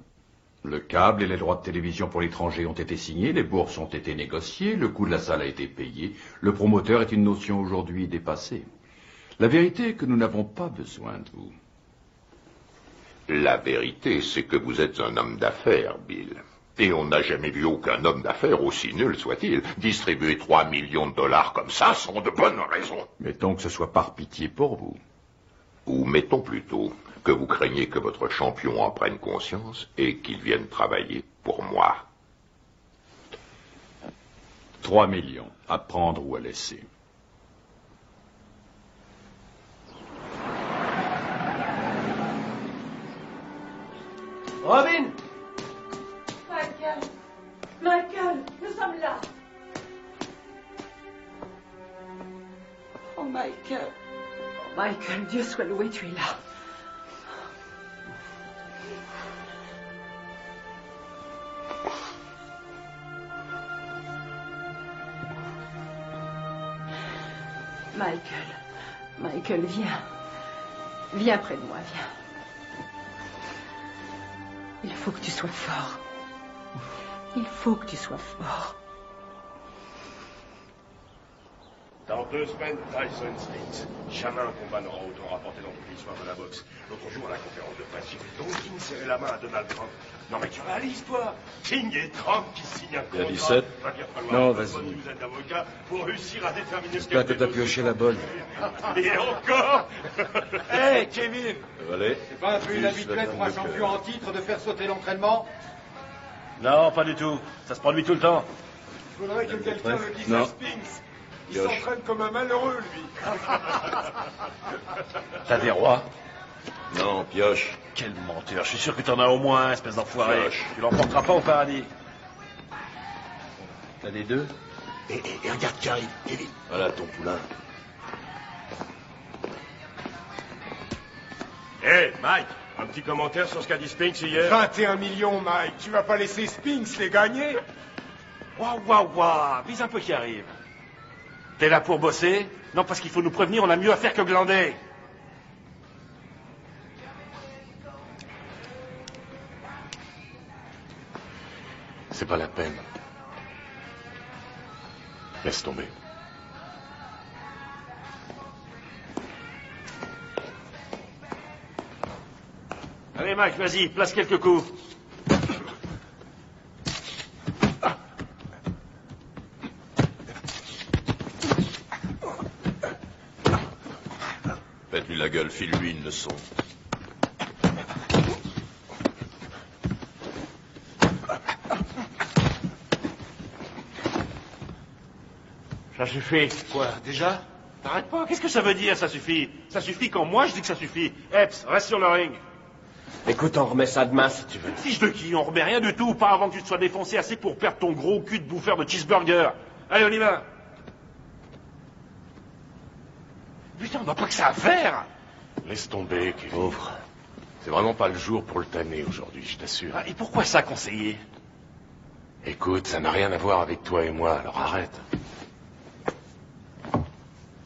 Le câble et les droits de télévision pour l'étranger ont été signés, les bourses ont été négociées, le coût de la salle a été payé. Le promoteur est une notion aujourd'hui dépassée. La vérité est que nous n'avons pas besoin de vous. La vérité, c'est que vous êtes un homme d'affaires, Bill. Et on n'a jamais vu aucun homme d'affaires, aussi nul soit-il, distribuer 3 millions de dollars comme ça sans de bonnes raisons. Mettons que ce soit par pitié pour vous. Ou mettons plutôt que vous craignez que votre champion en prenne conscience et qu'il vienne travailler pour moi. 3 millions, à prendre ou à laisser. Robin! Michael! Michael, nous sommes là! Oh, Michael. Oh, Michael, Dieu soit loué, tu es là. Michael, viens. Viens près de moi, viens. Il faut que tu sois fort. Il faut que tu sois fort. Dans 2 semaines, Tyson Spinks. Jamais un combat n'aura autant rapporté dans toute l'histoire de la boxe. L'autre jour, à la conférence de presse, j'ai vu Don King serrer la main à Donald Trump. Non mais tu réalises, toi? King et Trump qui signent un contrat. Il y a 17. Non, vas-y. Vous êtes avocat pour réussir à déterminer... J'espère que t'as pioché la bonne. Et encore. Hé, Kevin! Allez. C'est pas un peu inhabituel pour un champion en titre de faire sauter l'entraînement? Non, pas du tout. Ça se produit tout le temps. Il faudrait que quelqu'un le dise Non. à Spinks. Il s'entraîne comme un malheureux, lui. T'as des rois? Non, pioche. Quel menteur. Je suis sûr que t'en as au moins un, espèce d'enfoiré. Pioche. Tu l'emporteras pas au paradis. T'as des 2? Et regarde qui arrive, Kevin. Voilà ton poulain. Hé, Mike, un petit commentaire sur ce qu'a dit Spinks hier? 21 millions, Mike. Tu vas pas laisser Spinks les gagner? Waouh, vise un peu qui arrive. T'es là pour bosser? Non, parce qu'il faut nous prévenir, on a mieux à faire que glander. C'est pas la peine. Laisse tomber. Allez, Mike, vas-y, place quelques coups. Faites-lui la gueule, file-lui une leçon. Ça suffit. Quoi, déjà? T'arrêtes pas, qu'est-ce que ça veut dire, ça suffit? Ça suffit quand moi je dis que ça suffit. Epps, reste sur le ring. Écoute, on remet ça demain si tu veux. Fiche de qui? On remet rien du tout, pas avant que tu te sois défoncé assez pour perdre ton gros cul de bouffeur de cheeseburger. Allez, on y va. Putain, on n'a pas que ça à faire. Laisse tomber, Kevin. Pauvre. C'est vraiment pas le jour pour le tanner aujourd'hui, je t'assure. Ah, et pourquoi ça, conseiller? Écoute, ça n'a rien à voir avec toi et moi, alors arrête.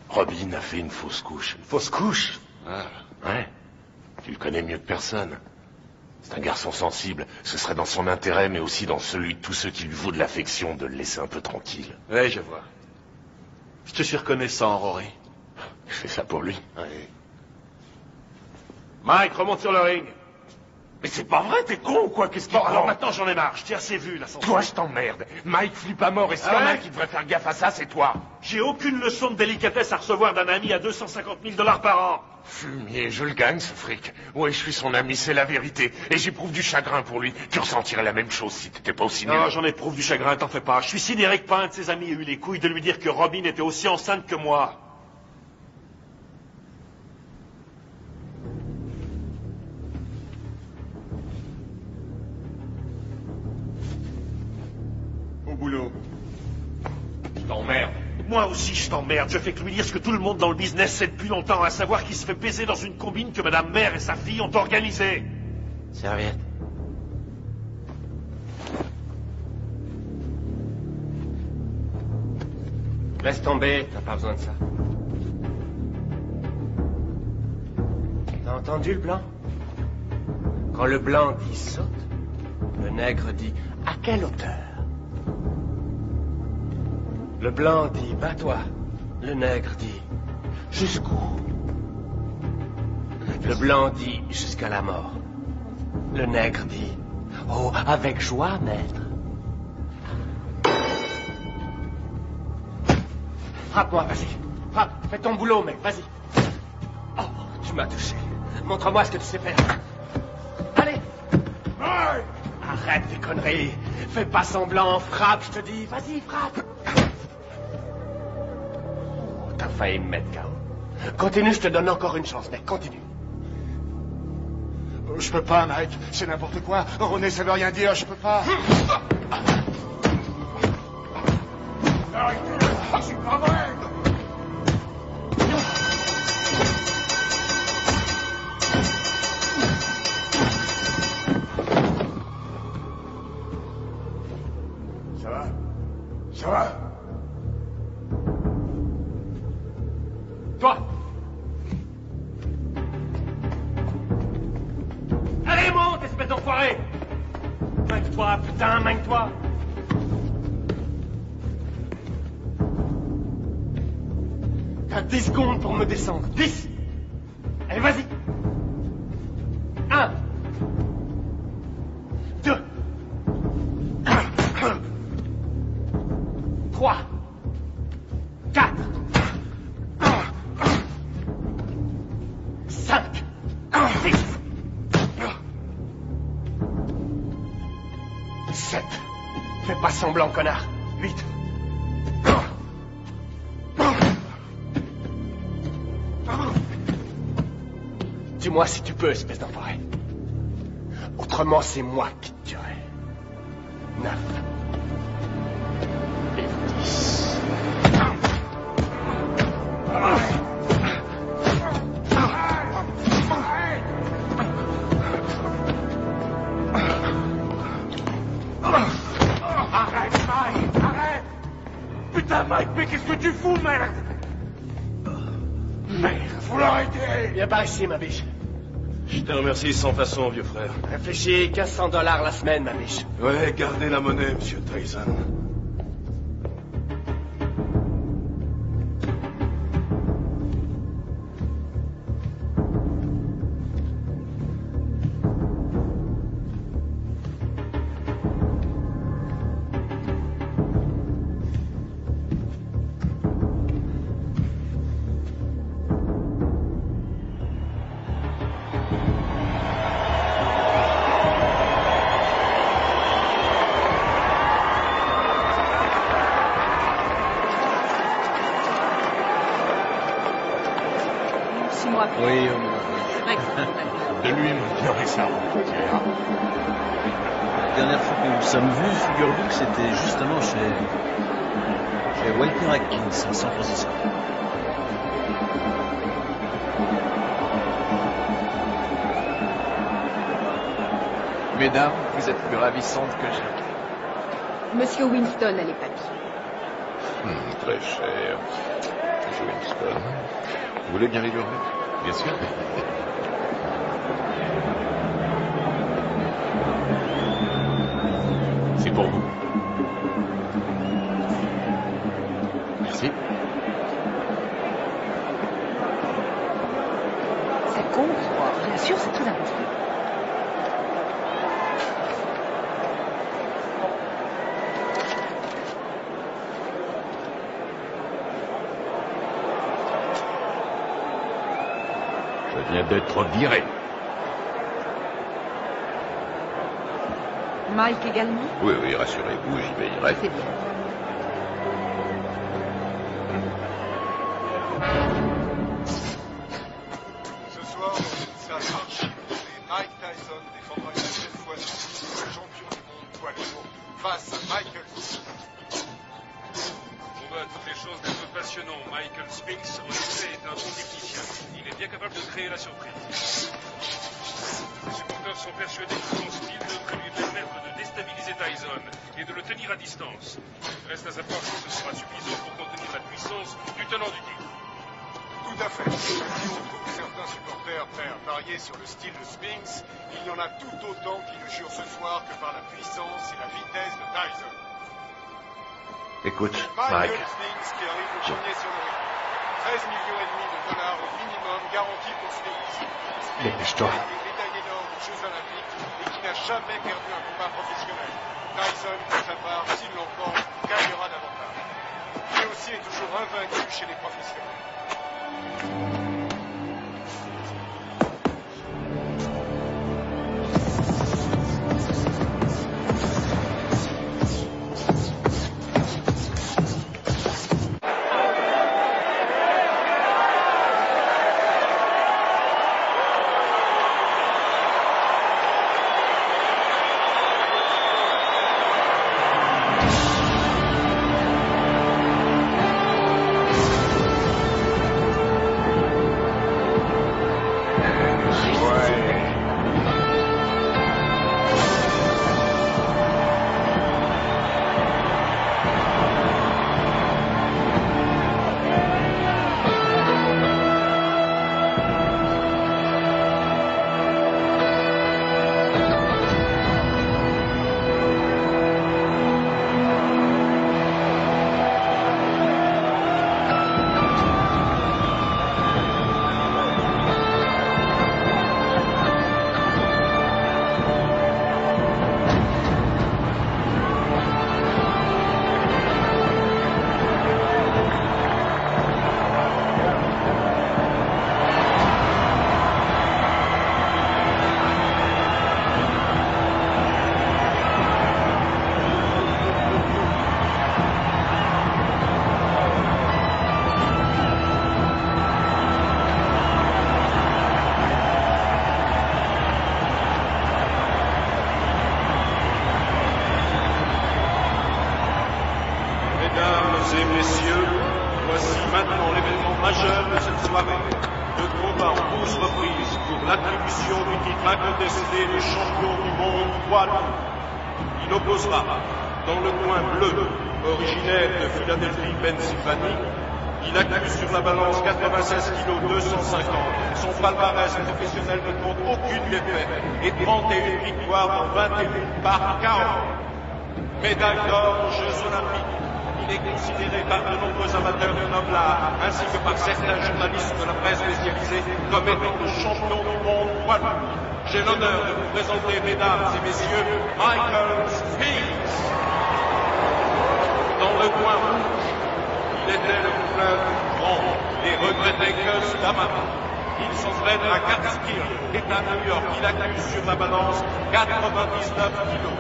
Robin a fait une fausse couche. Une fausse couche? Ah, ouais. Tu le connais mieux que personne. C'est un garçon sensible. Ce serait dans son intérêt, mais aussi dans celui de tous ceux qui lui vaut de l'affection, de le laisser un peu tranquille. Ouais, je vois. Je te suis reconnaissant, Rory. Je fais ça pour lui. Ouais. Mike, remonte sur le ring. Mais c'est pas vrai, t'es con ou quoi? Qu'est-ce qu'il Bon, alors prend? maintenant j'en ai marre, je t'ai assez vu, l'ascenseur. Toi, je t'emmerde. Mike flippe à mort et s'il y en a un qui devrait faire gaffe à ça, c'est toi. J'ai aucune leçon de délicatesse à recevoir d'un ami à 250 000 $ par an. Fumier, je le gagne, ce fric. Oui, je suis son ami, c'est la vérité. Et j'éprouve du chagrin pour lui. Tu ressentirais la même chose si t'étais pas aussi nul. Non, j'en éprouve du chagrin, t'en fais pas. Je suis sidéré que pas un de ses amis ait eu les couilles de lui dire que Robin était aussi enceinte que moi. Au boulot. Je t'emmerde. Moi aussi, je t'emmerde. Je fais que lui dire ce que tout le monde dans le business sait depuis longtemps, à savoir qu'il se fait baiser dans une combine que Madame Mère et sa fille ont organisée. Serviette. Laisse tomber, t'as pas besoin de ça. T'as entendu le blanc? Quand le blanc dit saute, le nègre dit à quelle hauteur? Le blanc dit bats-toi, le nègre dit jusqu'où? Le blanc dit jusqu'à la mort. Le nègre dit oh, avec joie, maître. Frappe-moi, vas-y. Frappe, fais ton boulot, mec, vas-y. Oh, tu m'as touché. Montre-moi ce que tu sais faire. Allez. Arrête tes conneries. Fais pas semblant, frappe, je te dis. Vas-y, frappe. Oh, t'as failli me mettre KO. Continue, je te donne encore une chance, mec, continue. Je peux pas, Mike. C'est n'importe quoi. René, ça veut rien dire, je peux pas. C'est pas vrai. Ça va? Ça va? Toi! Allez, monte, espèce d'enfoiré! Magne-toi, putain, magne-toi! T'as 10 secondes pour me descendre. 10! Allez, vas-y! 1 2 3 4 5 6 7 Fais pas semblant, connard. 8 Dis-moi si tu peux, espèce d'enfoiré. Autrement, c'est moi qui te tuerai. 9 et 10. Arrête, Mike, arrête! Putain, Mike, mais qu'est-ce que tu fous, merde? Merde, faut l'arrêter! Viens par ici, ma biche. Je te remercie sans façon, vieux frère. Réfléchis, 1500 $ la semaine, ma biche. Ouais, gardez la monnaie, monsieur Tyson. Oui, C'est vrai que c'est mon ami. De lui, il aurait ça. la dernière fois que nous nous sommes vus, figure-vous que c'était justement chez Walter Atkins, à San Francisco. Mesdames, vous êtes plus ravissantes que jamais. Monsieur Winston a les papiers. Très cher. Monsieur Winston. Vous voulez bien rigoler? Bien sûr. C'est pour vous. Merci. Ça compte, quoi. Bien sûr, c'est très important. d'être viré. Mike également? Oui, oui, rassurez-vous, j'y veillerai. C'est bien. Ce soir, dans une salle archi-brûlée, Mike Tyson défendra une nouvelle fois son titre de champion du monde poids lourd face à Michael Spinks. On doit à toutes les choses d'être passionnant. Michael Spinks, en effet, est un bon technicien. Il est bien capable de créer la surprise. Les supporters sont persuadés que son style devrait lui permettre de déstabiliser Tyson et de le tenir à distance. Reste à savoir si ce sera suffisant pour contenir la puissance du tenant du titre. Tout à fait. Si on trouve certains supporters prêts à parier sur le style de Spinks, il y en a tout autant qui le jurent ce soir que par la puissance et la vitesse de Tyson. Écoute, Michael Mike. Spinks qui arrive le premier sur le ring. 13,5 millions de dollars au minimum garantis pour Spinks. Dépêche-toi. Spinks est médaillé d'or aux Jeux Olympiques et qui n'a jamais perdu un combat professionnel. Tyson, pour sa part, s'il l'emporte, gagnera davantage. Lui aussi est toujours invaincu chez les professionnels. Mesdames et messieurs, voici maintenant l'événement majeur de cette soirée. Deux combats en 12 reprises pour l'attribution du titre incontesté de champion du monde poids lourd. Il opposera, dans le coin bleu, originaire de Philadelphie, Pennsylvanie, il accuse sur la balance 96 kg 250. Son palmarès professionnel ne compte aucune défaite et 31 victoires dans 21 par KO. Médaille d'or aux Jeux Olympiques. Il est considéré par de nombreux amateurs de noble art, ainsi que par certains journalistes de la presse spécialisée, comme étant le champion du monde poids lourd. J'ai l'honneur de vous présenter, mesdames et messieurs, Michael Spinks. Dans le coin rouge, il était le poulain du grand et regrettait que D'Amato. Il s'entraîne à Catskill, État de New York. Il accuse sur la balance 99 kilos.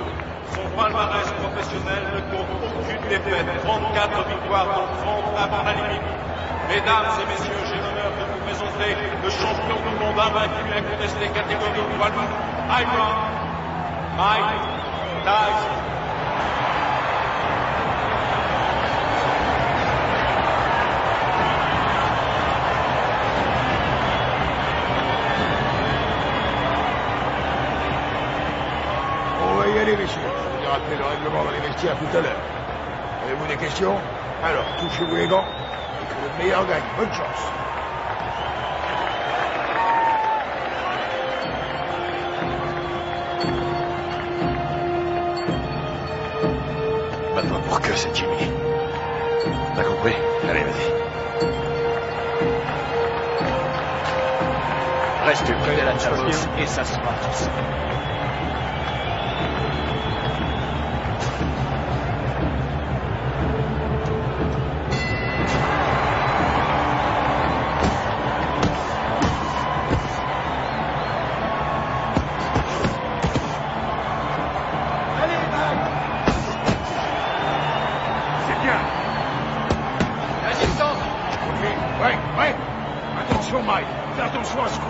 Son palmarès professionnel ne compte aucune défaite, 34 victoires dans 30 avant la limite. Mesdames et messieurs, j'ai l'honneur de vous présenter le champion du monde invaincu incontesté catégorie poids lourd, Iron Mike Tyson. On va y aller, messieurs. Je vous ai rappelé le règlement dans les vestiaires tout à l'heure. Avez-vous des questions? Alors, touchez-vous les gants et que le meilleur gagne. Bonne chance. Maintenant pour que c'est Jimmy. T'as compris? Allez, vas-y. Reste près de la boxe et ça sera tout ça. Mike. Fais attention à ce coup.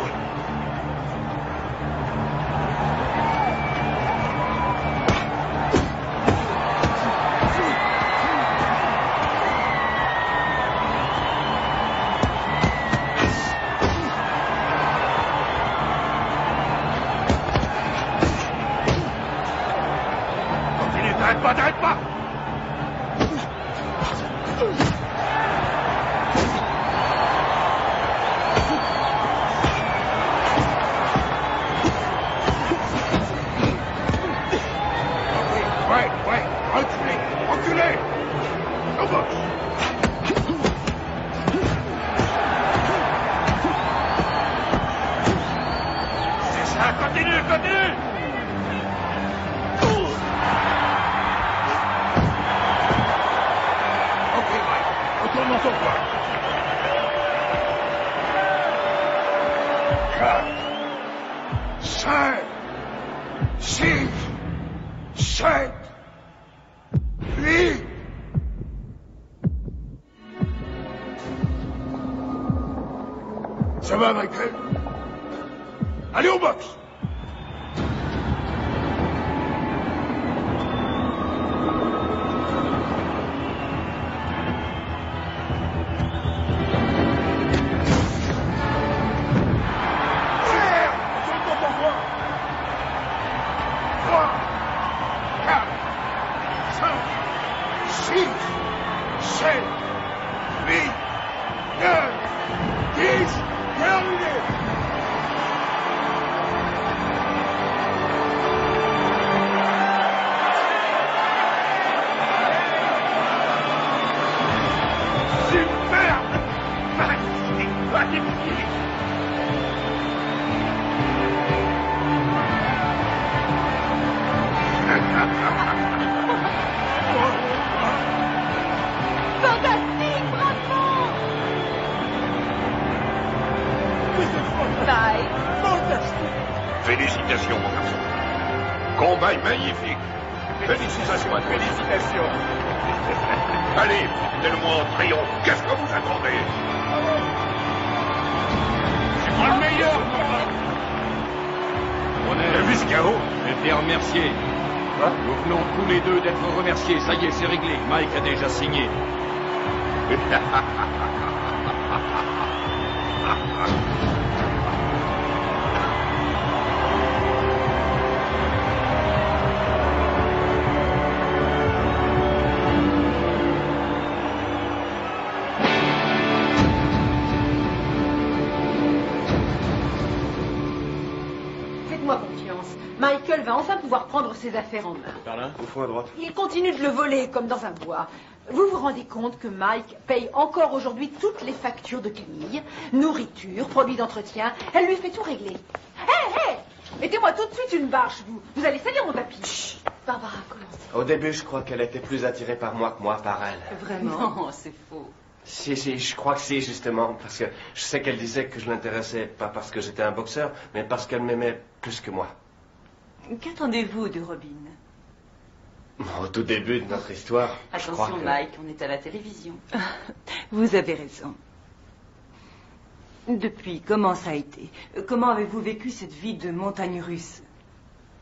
Continue, t'arrêtes pas, t'arrêtes pas. Ça va, Michael? Allez au box! Félicitations, mon garçon. Combat magnifique. Félicitations à toi. Félicitations. Allez, portez-le-moi en triomphe. Qu'est-ce que vous attendez? C'est pas le meilleur, On est vu ce chaos. Je vais te remercier. Nous venons tous les deux d'être remerciés. Ça y est, c'est réglé. Mike a déjà signé. Faites-moi confiance. Michael va enfin pouvoir prendre ses affaires en main. Par là, au fond à droite. Il continue de le voler comme dans un bois. Vous vous rendez compte que Mike paye encore aujourd'hui toutes les factures de Camille, nourriture, produits d'entretien. Elle lui fait tout régler. Hé, mettez-moi tout de suite une bâche, vous. Vous allez salir mon tapis. Chut. Barbara, commence. Au début, je crois qu'elle était plus attirée par moi que moi par elle. Vraiment? Non, c'est faux. Si, je crois que si, justement, parce que je sais qu'elle disait que je l'intéressais pas parce que j'étais un boxeur, mais parce qu'elle m'aimait plus que moi. Qu'attendez-vous de Robin? Au tout début de notre histoire, je crois Attention, que... Mike, on est à la télévision. Vous avez raison. Depuis, comment ça a été? Comment avez-vous vécu cette vie de montagne russe?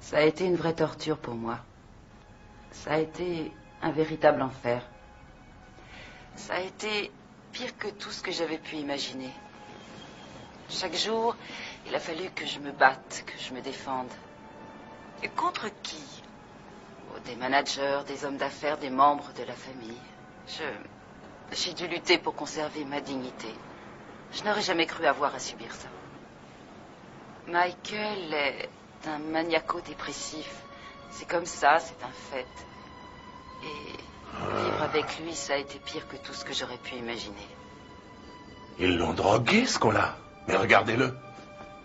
Ça a été une vraie torture pour moi. Ça a été un véritable enfer. Ça a été pire que tout ce que j'avais pu imaginer. Chaque jour, il a fallu que je me batte, que je me défende. Et contre qui? Oh, des managers, des hommes d'affaires, des membres de la famille. J'ai dû lutter pour conserver ma dignité. Je n'aurais jamais cru avoir à subir ça. Michael est un maniaco-dépressif. C'est comme ça, c'est un fait. Et vivre avec lui, ça a été pire que tout ce que j'aurais pu imaginer. Ils l'ont drogué, ce qu'on-là. Mais regardez-le.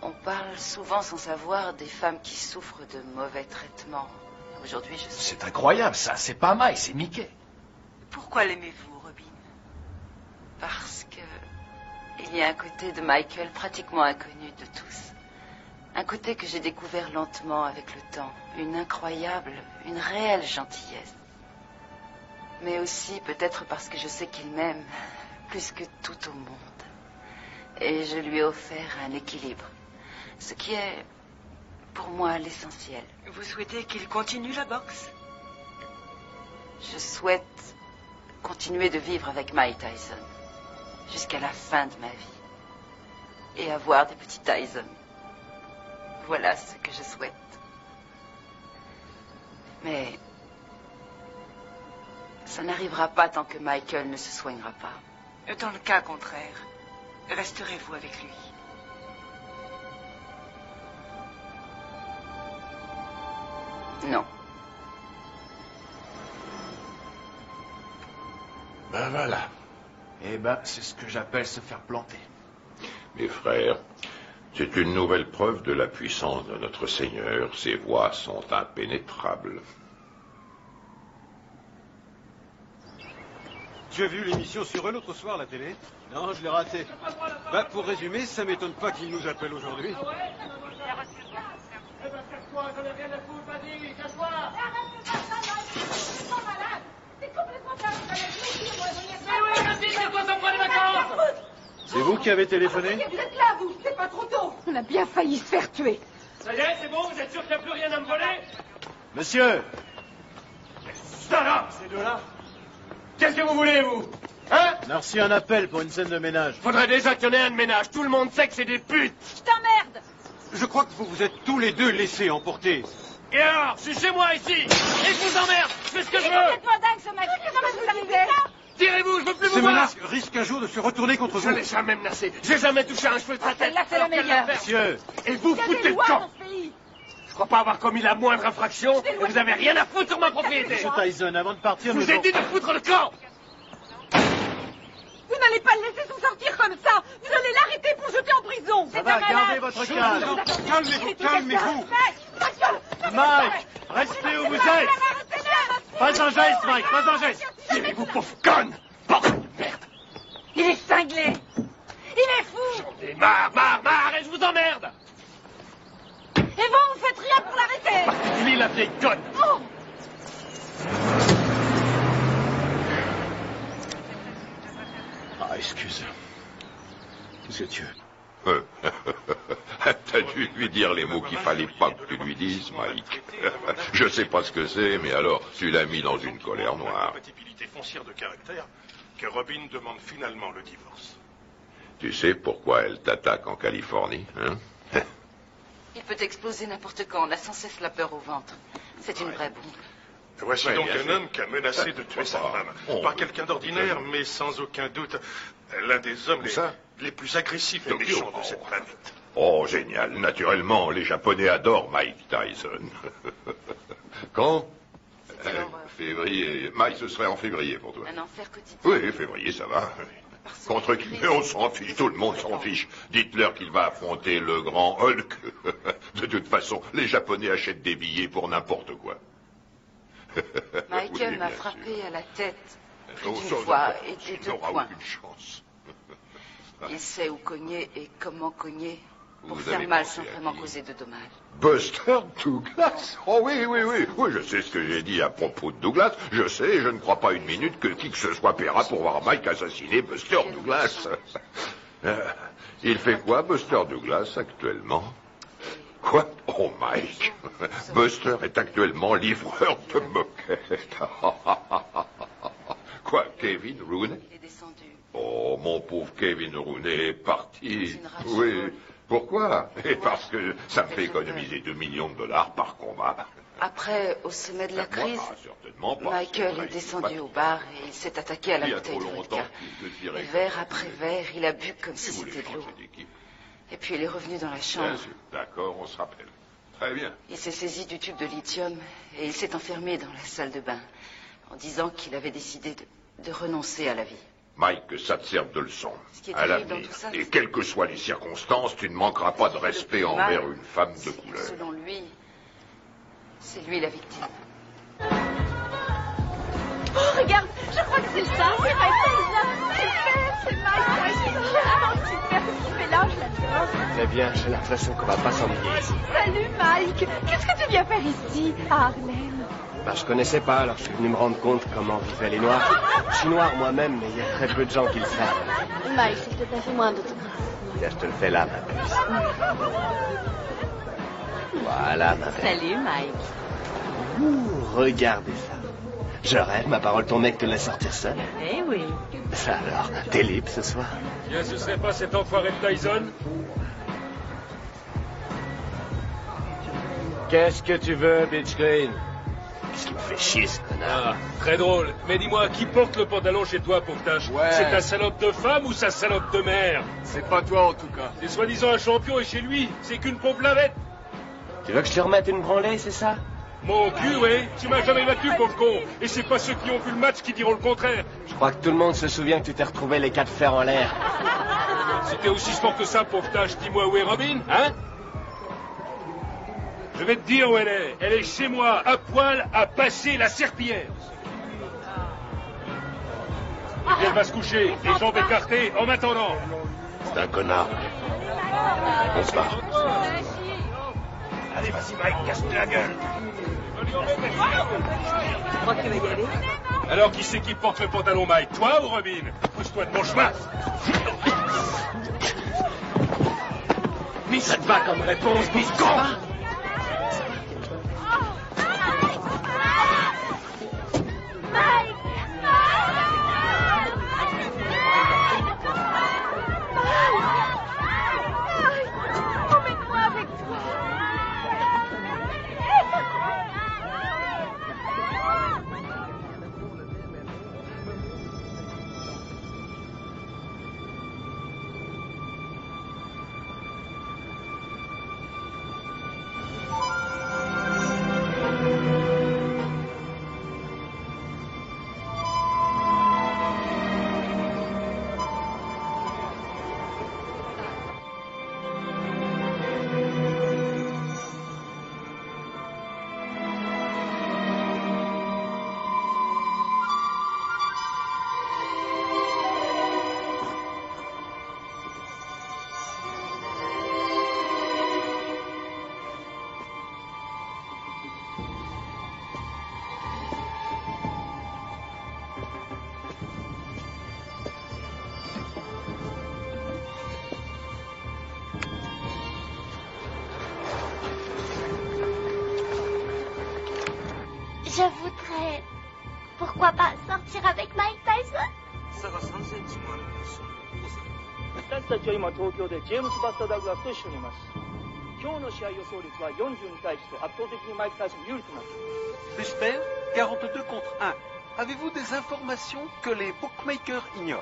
On parle souvent sans savoir des femmes qui souffrent de mauvais traitements. Aujourd'hui, je sais. C'est incroyable, ça. C'est pas Mike, c'est Mickey. Pourquoi l'aimez-vous, Robin? Parce que il y a un côté de Michael pratiquement inconnu de tous. Un côté que j'ai découvert lentement avec le temps. Une incroyable, une réelle gentillesse. Mais aussi peut-être parce que je sais qu'il m'aime plus que tout au monde. Et je lui ai offert un équilibre. Ce qui est, pour moi, l'essentiel. Vous souhaitez qu'il continue la boxe? Je souhaite continuer de vivre avec Mike Tyson jusqu'à la fin de ma vie. Et avoir des petits Tyson. Voilà ce que je souhaite. Mais ça n'arrivera pas tant que Michael ne se soignera pas. Dans le cas contraire, resterez-vous avec lui? Non. Ben voilà. Eh ben, c'est ce que j'appelle se faire planter. Mes frères, c'est une nouvelle preuve de la puissance de notre Seigneur. Ses voies sont impénétrables. Tu as vu l'émission sur eux l'autre soir, la télé? Non, je l'ai raté. Bah, pour résumer, ça m'étonne pas qu'ils nous appellent aujourd'hui. C'est vous qui avez téléphoné? Vous êtes là, vous. C'est pas trop tôt. On a bien failli se faire tuer. Ça y est, c'est bon, vous êtes sûr qu'il n'y a plus rien à me voler? Monsieur! Ça là, ces deux-là? Qu'est-ce que vous voulez, vous? Hein? On a reçu un appel pour une scène de ménage. Faudrait déjà qu'il y en ait un de ménage. Tout le monde sait que c'est des putes. Je t'emmerde. Je crois que vous vous êtes tous les deux laissés emporter. Et alors, je suis chez moi ici. Et je vous emmerde. Je fais ce que je veux. C'est complètement dingue, ce mec. Comment vous arrivez là? Tirez-vous, je veux plus vous Ces voir. menaces risquent un jour de se retourner contre Je vous. n'ai jamais menacé. J'ai jamais touché un cheveu de sa tête. Là, c'est la meilleure. Monsieur! Et vous foutez le camp. Je crois pas avoir commis la moindre infraction. Et vous avez rien à foutre sur ma propriété. Monsieur Tyson, avant de partir, Je nous vous ai dit de foutre le camp. Vous n'allez pas le laisser s'en sortir comme ça. Vous allez l'arrêter pour le jeter en prison. Ça va, gardez votre calme. Calmez-vous, calmez-vous. Mike, restez où vous êtes. Pas un geste, Mike, pas un geste. Tirez-vous, pauvre conne. Bordel de merde. Il est cinglé. Il est fou. J'en ai marre, et je vous emmerde. Et vous faites rien pour l'arrêter. Particulier la vieille conne. Oh. Ah, excuse. Qu'est-ce que tu veux? T'as dû lui dire les mots qu'il fallait pas que tu lui dises, Mike. Je sais pas ce que c'est, mais alors, tu l'as mis dans une colère noire. Compatibilité foncière de caractère que Robin demande finalement le divorce. Tu sais pourquoi elle t'attaque en Californie, hein? Il peut exploser n'importe quand. On a sans cesse la peur au ventre. C'est une vraie bombe. Voici Ouais, donc bien un sûr. homme qui a menacé de tuer sa femme. Pas quelqu'un d'ordinaire, mais sans aucun doute l'un des hommes les plus agressifs et méchants de cette planète. Oh, génial. Naturellement, les Japonais adorent Mike Tyson. Quand? Février. Mike, ce serait en février pour toi. Un enfer quotidien. Oui, février, ça va. Contre qui? Mais on s'en fiche, tout le monde s'en fiche. Dites-leur qu'il va affronter le grand Hulk. De toute façon, les Japonais achètent des billets pour n'importe quoi. Michael Oui, m'a bien frappé sûr. à la tête plus Oh, d'une ça, fois d'accord. et des Tu deux n'auras points. aucune chance. Il sait où cogner et comment cogner pour Vous faire avez mal pensé sans à vraiment qui? causer de dommages. Buster Douglas? Oh oui, oui, oui. Oui, je sais ce que j'ai dit à propos de Douglas. Je sais, et je ne crois pas une minute que qui que ce soit paiera pour voir Mike assassiner Buster Douglas. Il fait quoi, Buster Douglas, actuellement? Quoi? Oh, Mike. Buster est actuellement livreur de moquettes. Quoi, Kevin Rooney? Il est descendu. Oh, mon pauvre Kevin Rooney est parti. C'est une rage Oui. folle. Pourquoi? Et parce que ça me fait économiser 2 millions de dollars par combat. Après, au sommet de la crise, Ah, certainement pas. Michael C'est est vrai, descendu il au bar et il s'est attaqué à la y a bouteille trop de longtemps vodka. qu'il te Et dirait. verre après verre, il a bu comme si Si vous voulez c'était de l'eau. changer d'équipe. Et puis il est revenu dans la Bien chambre. sûr. D'accord, on se rappelle. Très bien. Il s'est saisi du tube de lithium et il s'est enfermé dans la salle de bain en disant qu'il avait décidé de renoncer à la vie. Mike, que ça te serve de leçon. Ce qui est À terrible l'avenir. dans tout ça, Et c'est- quelles que soient les circonstances, tu ne manqueras pas de respect envers une femme de couleur. Selon lui, c'est lui la victime. Oh, regarde, je crois que c'est ça. C'est Mike Tyson. C'est Mike Tyson. Oh, super, qu'est-ce qu'il fait là? Je l'adore. Très bien, j'ai l'impression qu'on va pas s'ennuyer ici. Salut, Mike. Qu'est-ce que tu viens faire ici, à Harlem? Ben, je connaissais pas, alors je suis venu me rendre compte comment vivaient les Noirs. Je suis noir moi-même, mais il y a très peu de gens qui le savent. Mike, s'il te plaît, fais-moi un autographe. Tiens, je te le fais là, ma puce. Voilà, ma belle. Salut, Mike. Ouh, regardez ça. Je rêve, ma parole, ton mec te laisse sortir seul. Eh oui. Ça alors, t'es libre ce soir? Tiens, ce serait pas cet enfoiré de Tyson? Qu'est-ce que tu veux, bitch Green? Qu'est-ce qui me fait chier, ce connard? Ah, très drôle. Mais dis-moi, qui porte le pantalon chez toi, pauvre tâche? Ouais. C'est ta salope de femme ou sa salope de mère? C'est pas toi, en tout cas. C'est soi-disant un champion et chez lui, c'est qu'une pauvre lavette. Tu veux que je te remette une branlée, c'est ça? Mon cul, oui. Tu m'as jamais battu, pauvre con. Et c'est pas ceux qui ont vu le match qui diront le contraire. Je crois que tout le monde se souvient que tu t'es retrouvé les 4 fers en l'air. C'était aussi sport que ça, pauvre tâche. Dis-moi où est Robin, hein? Je vais te dire où elle est. Elle est chez moi, à poil, à passer la serpillière. Et elle va se coucher, les jambes écartées, en m'attendant. C'est un connard. On se barre. Allez, vas-y, Mike, casse-lui la gueule. Tu crois que tu vas y aller? Alors qui c'est qui porte le pantalon, Mike? Toi ou Robin? Pousse-toi de mon chemin. Mais ça te va comme réponse, biscon? Emmène-moi avec toi. Je voudrais... Pourquoi pas sortir avec Mike Tyson? 私たちは今東京でジェームス・バスター・ダグラスと一緒にいます。今日の試合予想率は40に対して圧倒的にマイク・タイソン有利となっています。 J'espère 42 contre 1. Avez-vous des informations que les bookmakers ignorent?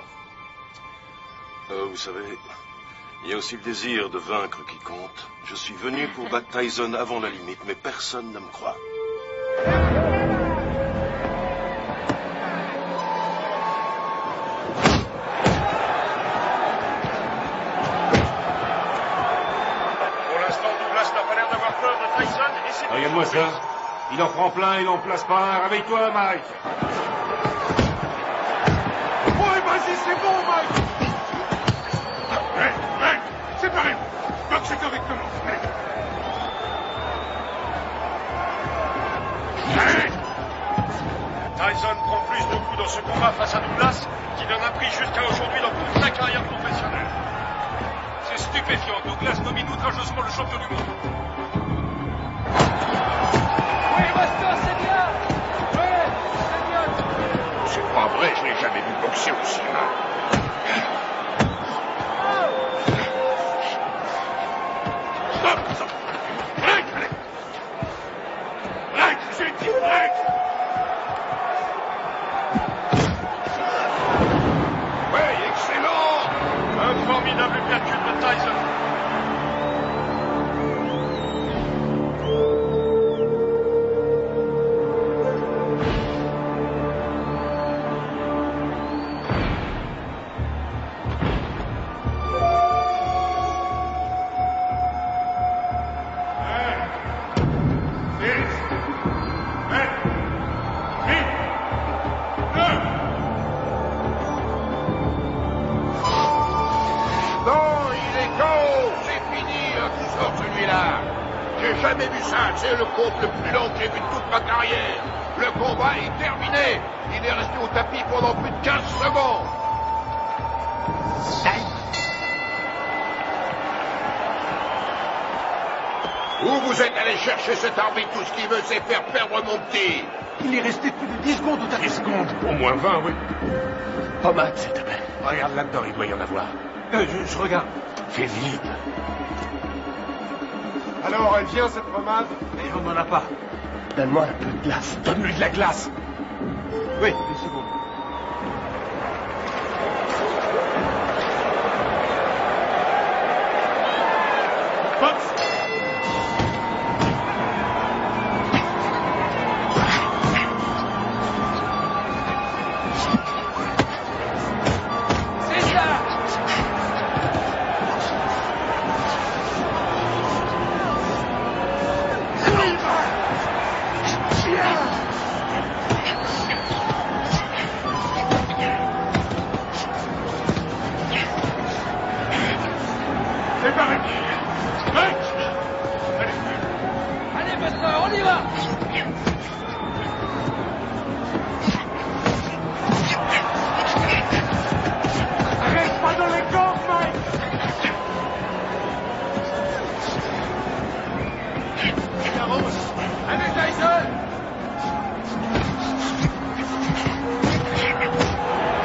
Vous savez, il y a aussi le désir de vaincre qui compte. Je suis venu pour battre Tyson avant la limite, mais personne ne me croit. Regarde-moi ça. Il en prend plein, il en place pas un. Réveille-toi, Mike. Ouais, vas-y, c'est bon, Mike. Mike, séparez-vous. Boxez correctement. Tyson prend plus de coups dans ce combat face à Douglas qu'il en a pris jusqu'à aujourd'hui dans toute sa carrière professionnelle. C'est stupéfiant. Douglas domine outrageusement le champion du monde. Oui, Basta, c'est bien. Ouais, c'est bien. C'est pas vrai, je l'ai jamais vu boxer aussi mal. Stop, stop. Break, allez. Break, j'ai dit break. Ouais, excellent. Un formidable uppercut de Tyson. J'ai jamais vu ça, c'est le compte le plus long que j'ai vu de toute ma carrière. Le combat est terminé. Il est resté au tapis pendant plus de 15 secondes. Où vous êtes allé chercher cet arbitre? Tout ce qu'il veut, c'est faire perdre mon petit. Il est resté plus de 10 secondes tout à l'heure. 10 secondes? Au moins 20, oui. Pommade, s'il te plaît. Regarde là-dedans, il doit y en avoir. Je regarde. Fais vite. Alors, elle vient, cette pommade? Et on n'en a pas. Donne-moi un peu de glace. Donne-lui de la glace. Oui, une seconde.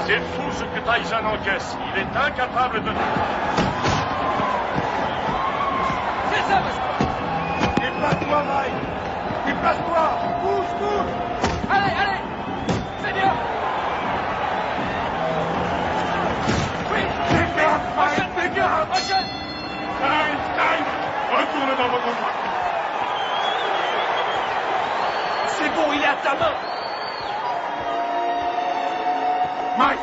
C'est fou ce que Tyson encaisse. Il est incapable de... C'est ça, monsieur. Déplace-toi, Mike. Déplace-toi. Bouge, bouge. Allez, allez. C'est bien. Oui. Dégage, Mike. Dégage. Prochaine. Time. Retourne dans votre coin. C'est bon, il est à ta main. Mike.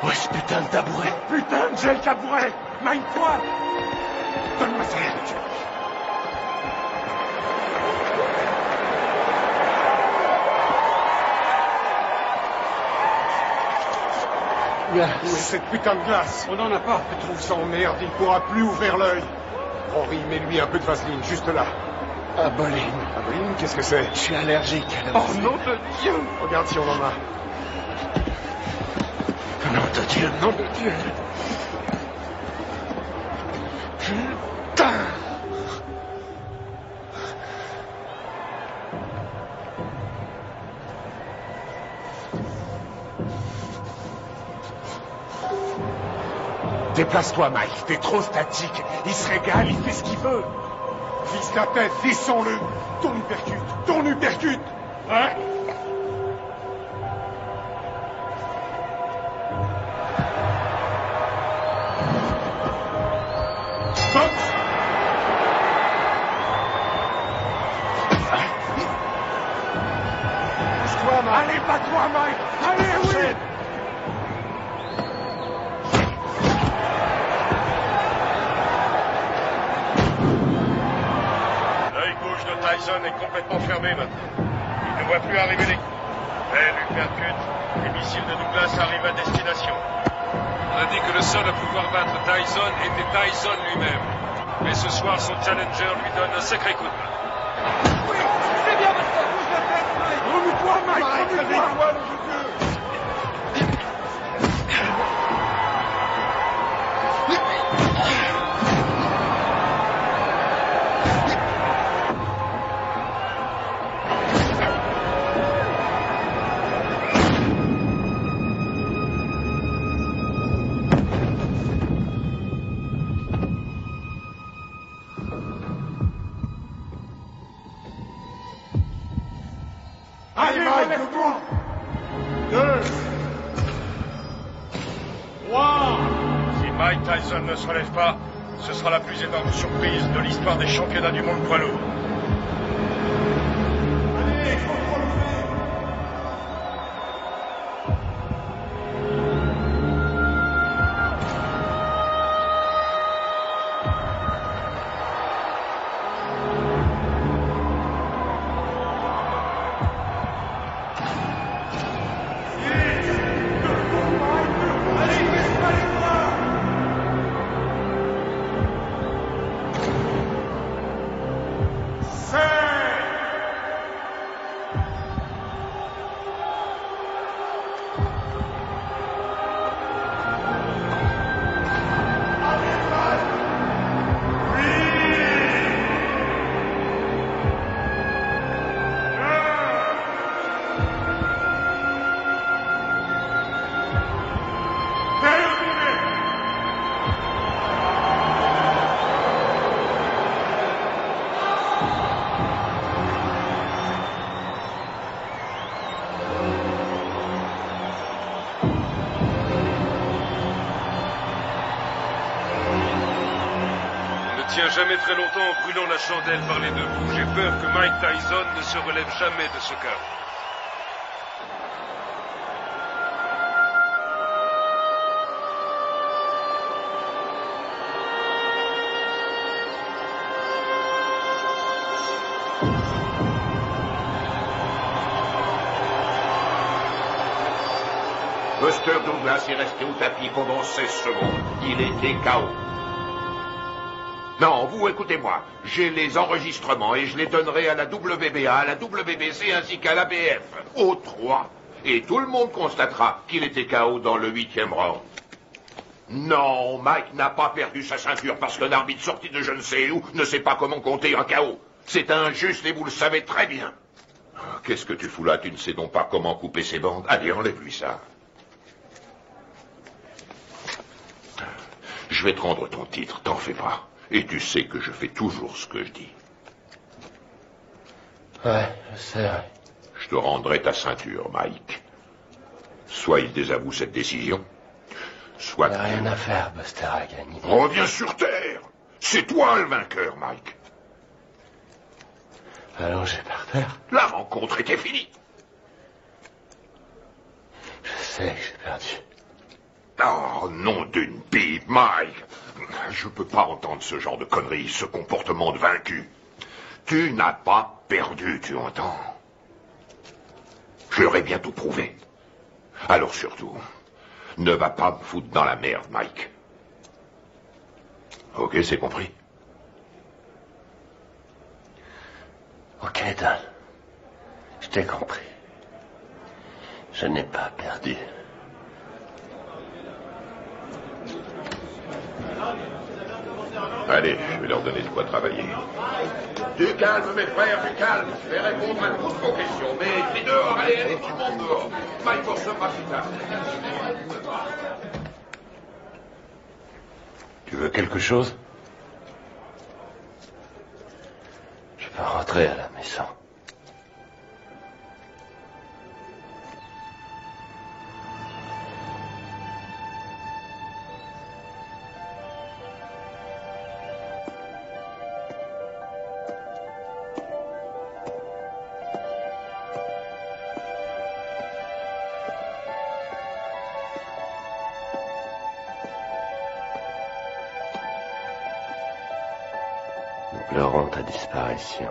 Ouais, ce putain de tabouret. Putain, j'ai le tabouret. Mike, toi. Donne-moi ça. Où est cette putain de glace? On n'en a pas. Je trouve ça en merde, il ne pourra plus ouvrir l'œil. Henri, mets-lui un peu de vaseline, juste là. Aboline. Aboline, qu'est-ce que c'est? Je suis allergique à la Oh nom de Dieu! Regarde si on en a. Nom de Dieu, nom de Dieu. Putain! Déplace-toi, Mike. T'es trop statique. Il se régale, il fait ce qu'il veut. Vise la tête, vissons-le. Tourne percute, tourne percute. Ouais. Bouge-toi, Mike. Allez, bats-toi, Mike. Allez, oui. L'œil gauche de Tyson est complètement fermé maintenant. Il ne voit plus arriver les... Elle lui percute. Les missiles de Douglas arrivent à destination. On a dit que le seul à pouvoir battre Tyson était Tyson lui-même. Mais ce soir, son challenger lui donne un sacré coup de main. Oui, c'est bien, monsieur. Bouge la tête, Mike. Remue-toi, Mike. Remue-toi. Allez, Mike, lève-toi. 2, 3. Si Mike Tyson ne se relève pas, ce sera la plus énorme surprise de l'histoire des championnats du monde poids lourd. Allez, faut le faire. tient jamais très longtemps en brûlant la chandelle par les deux bouts. J'ai peur que Mike Tyson ne se relève jamais de ce chaos. Buster Douglas est resté au tapis pendant 16 secondes. Il était KO. Non, vous écoutez-moi. J'ai les enregistrements et je les donnerai à la WBA, à la WBC ainsi qu'à l'ABF. Aux 3. Et tout le monde constatera qu'il était KO dans le 8e round. Non, Mike n'a pas perdu sa ceinture parce qu'un arbitre sorti de je ne sais où ne sait pas comment compter un KO. C'est injuste et vous le savez très bien. Qu'est-ce que tu fous là? Tu ne sais donc pas comment couper ses bandes? Allez, enlève-lui ça. Je vais te rendre ton titre, t'en fais pas. Et tu sais que je fais toujours ce que je dis. Ouais, je sais, ouais. Je te rendrai ta ceinture, Mike. Soit il désavoue cette décision, soit... Il n'y a rien à faire, Buster a gagné. Reviens sur Terre. C'est toi le vainqueur, Mike. Allongé par terre. La rencontre était finie. Je sais que j'ai perdu. Oh, nom d'une pipe, Mike. Je peux pas entendre ce genre de conneries, ce comportement de vaincu. Tu n'as pas perdu, tu entends? Je leur ai bientôt prouvé. Alors surtout, ne va pas me foutre dans la merde, Mike. Ok, c'est compris? Ok, Don. Je t'ai compris. Je n'ai pas perdu. Allez, je vais leur donner de quoi travailler. Du calme, mes frères, du calme. Je vais répondre à toutes vos questions. Mais crie dehors, allez, tout le monde dehors. Mike pour ce pas plus tard. Tu veux quelque chose? Je peux rentrer à la maison. Nous pleurons ta disparition.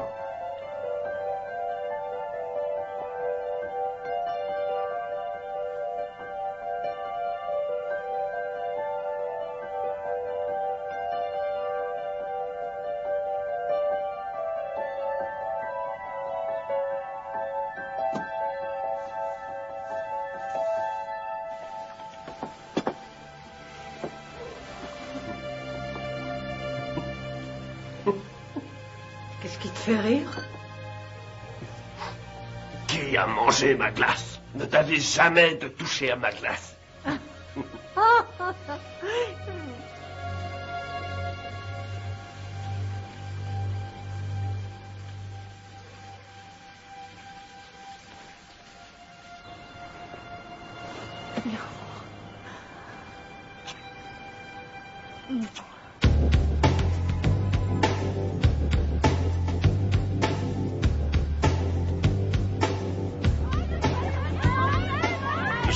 Qu'est-ce qui te fait rire? Qui a mangé ma glace? Ne t'avais jamais de toucher à ma glace.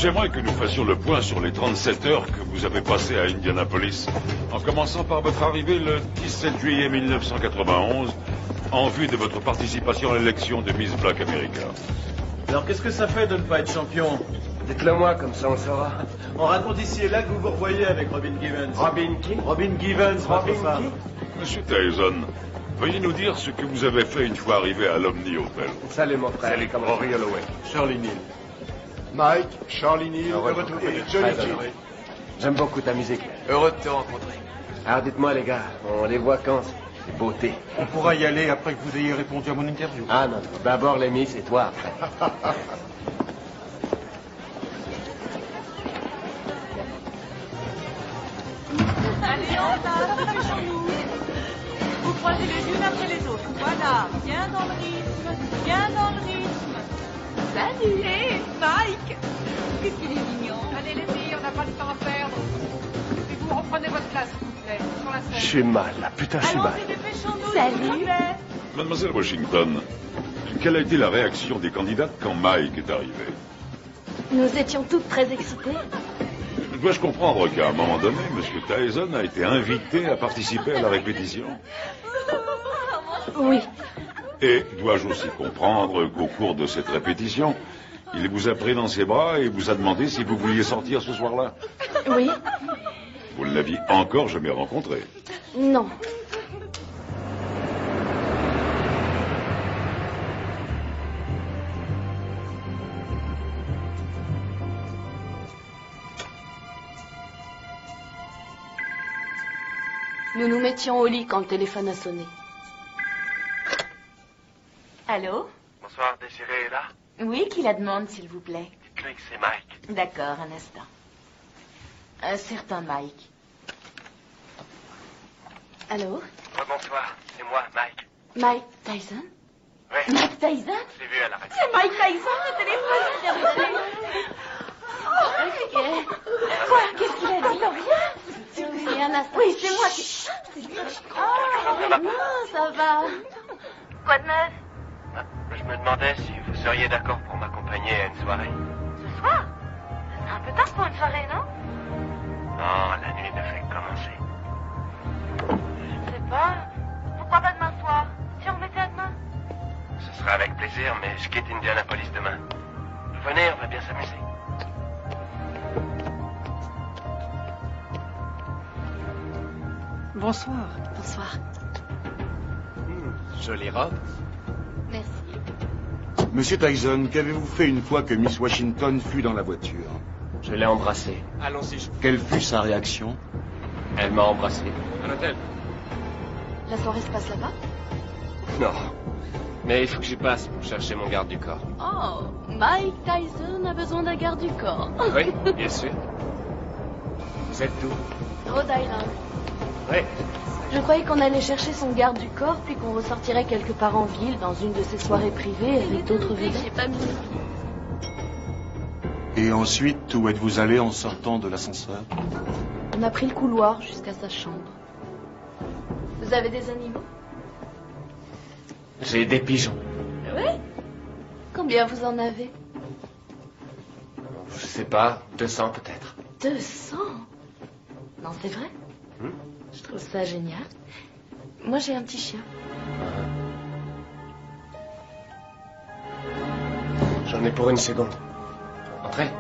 J'aimerais que nous fassions le point sur les 37 heures que vous avez passées à Indianapolis, en commençant par votre arrivée le 17 juillet 1991, en vue de votre participation à l'élection de Miss Black America. Alors qu'est-ce que ça fait de ne pas être champion? Dites-le moi, comme ça on le saura. On raconte ici et là que vous vous revoyez avec Robin Givens. Robin qui? Robin Givens, votre femme. Monsieur Tyson, veuillez nous dire ce que vous avez fait une fois arrivé à l'Omni Hotel. Salut mon frère. Salut, comment Rory Holloway. Charlie Neal. Mike, Charlie Neal, heureux de vous retrouver. Johnny G. J'aime beaucoup ta musique. Heureux de te rencontrer. Alors dites-moi les gars, on les voit quand? C'est beauté. On pourra y aller après que vous ayez répondu à mon interview. Ah non, non. D'abord les Miss et toi après. Allez, en place, dépêchons-nous. Vous croisez les unes après les autres. Voilà, bien dans le rythme, bien dans le rythme. Salut, hey, Mike. Qu'est-ce qu'il est mignon. Allez les filles, on n'a pas le temps à perdre. Occupez-vous vous reprenez votre place, s'il vous plaît, sur la scène. Je suis mal, là. Putain, je suis mal. Allons-y, dépêchons-nous, Salut. s'il vous plaît. Mademoiselle Washington, quelle a été la réaction des candidates quand Mike est arrivé? Nous étions toutes très excitées. Dois-je comprendre qu'à un moment donné, M. Tyson a été invité à participer à la répétition? Oui. Et dois-je aussi comprendre qu'au cours de cette répétition, il vous a pris dans ses bras et vous a demandé si vous vouliez sortir ce soir-là? Oui. Vous ne l'aviez encore jamais rencontré? Non. Nous nous mettions au lit quand le téléphone a sonné. Allô? Bonsoir, Désiré est là? Oui, qui la demande, s'il vous plaît? Dites-lui que c'est Mike. D'accord, un instant. Un certain Mike. Allô? Bonsoir, c'est moi, Mike. Mike Tyson? Oui. Mike Tyson? Je l'ai vu à la radio. C'est Mike Tyson, le téléphone, Ok. Quoi? Qu'est-ce qu'il a dit? Rien. Oui, un instant. Oui, c'est moi qui... Oh, non, ça va. Quoi de neuf? Je me demandais si vous seriez d'accord pour m'accompagner à une soirée. Ce soir? C'est un peu tard pour une soirée, non? Non, la nuit ne fait que commencer. Je sais pas. Pourquoi pas demain soir? Si on remettait à demain? Ce sera avec plaisir, mais je quitte Indianapolis demain. Venez, on va bien s'amuser. Bonsoir. Bonsoir. Jolie robe. Merci. Monsieur Tyson, qu'avez-vous fait une fois que Miss Washington fut dans la voiture? Je l'ai embrassée. Allons-y. Quelle fut sa réaction? Elle m'a embrassé. Un hôtel. La soirée se passe là-bas? Non. Mais il faut que j'y passe pour chercher mon garde du corps. Oh, Mike Tyson a besoin d'un garde du corps. Oui, bien sûr. Vous êtes d'où? Rhode Island. Oui. Je croyais qu'on allait chercher son garde du corps, puis qu'on ressortirait quelque part en ville, dans une de ses soirées privées, avec d'autres vedettes. J'ai pas mis. Et ensuite, où êtes-vous allé en sortant de l'ascenseur? On a pris le couloir jusqu'à sa chambre. Vous avez des animaux? J'ai des pigeons. Oui. Combien vous en avez? Je sais pas, 200 peut-être. 200? Non, c'est vrai? Je trouve ça génial. Moi, j'ai un petit chien. J'en ai pour une seconde. Entrez.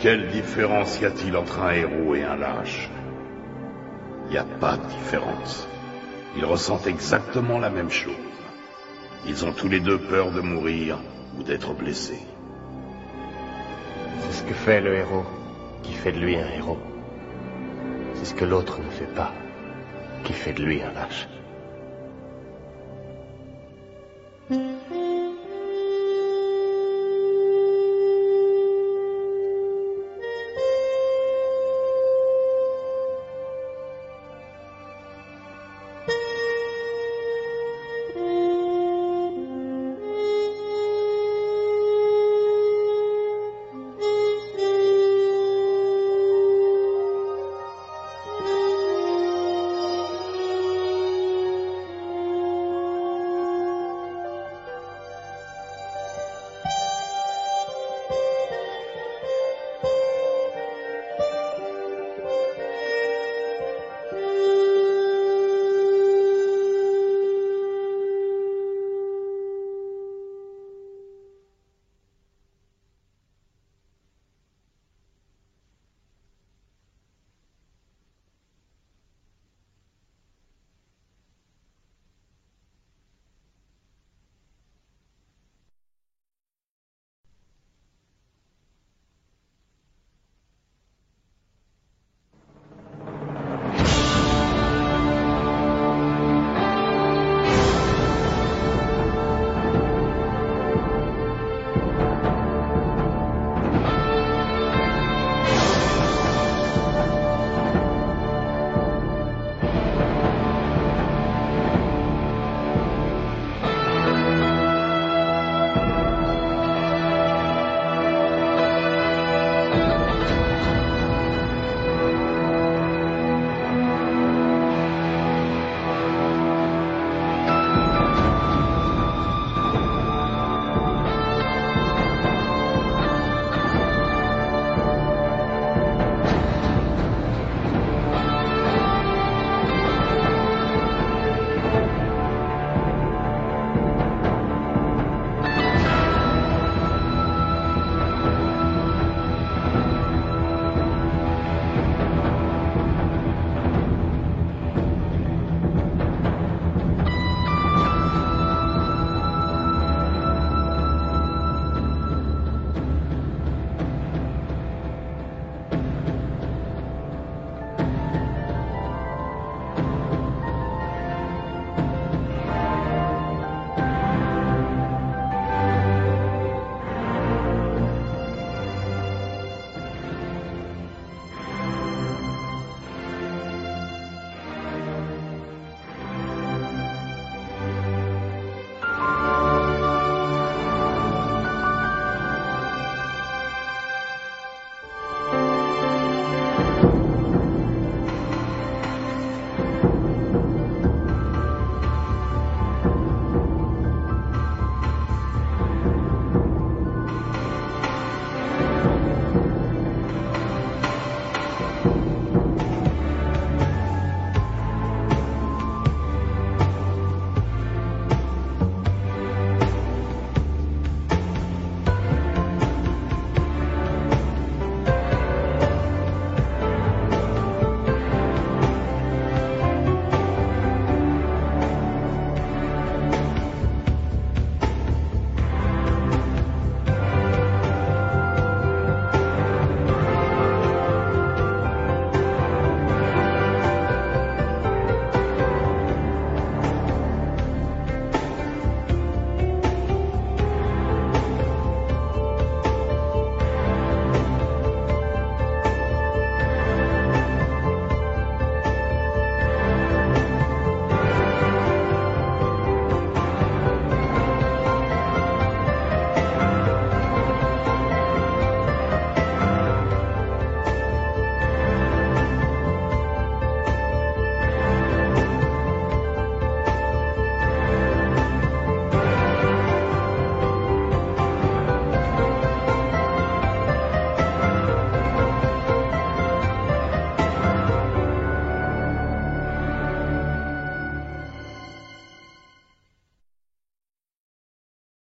Quelle différence y a-t-il entre un héros et un lâche? Il n'y a pas de différence. Ils ressentent exactement la même chose. Ils ont tous les deux peur de mourir ou d'être blessés. C'est ce que fait le héros qui fait de lui un héros. C'est ce que l'autre ne fait pas qui fait de lui un lâche.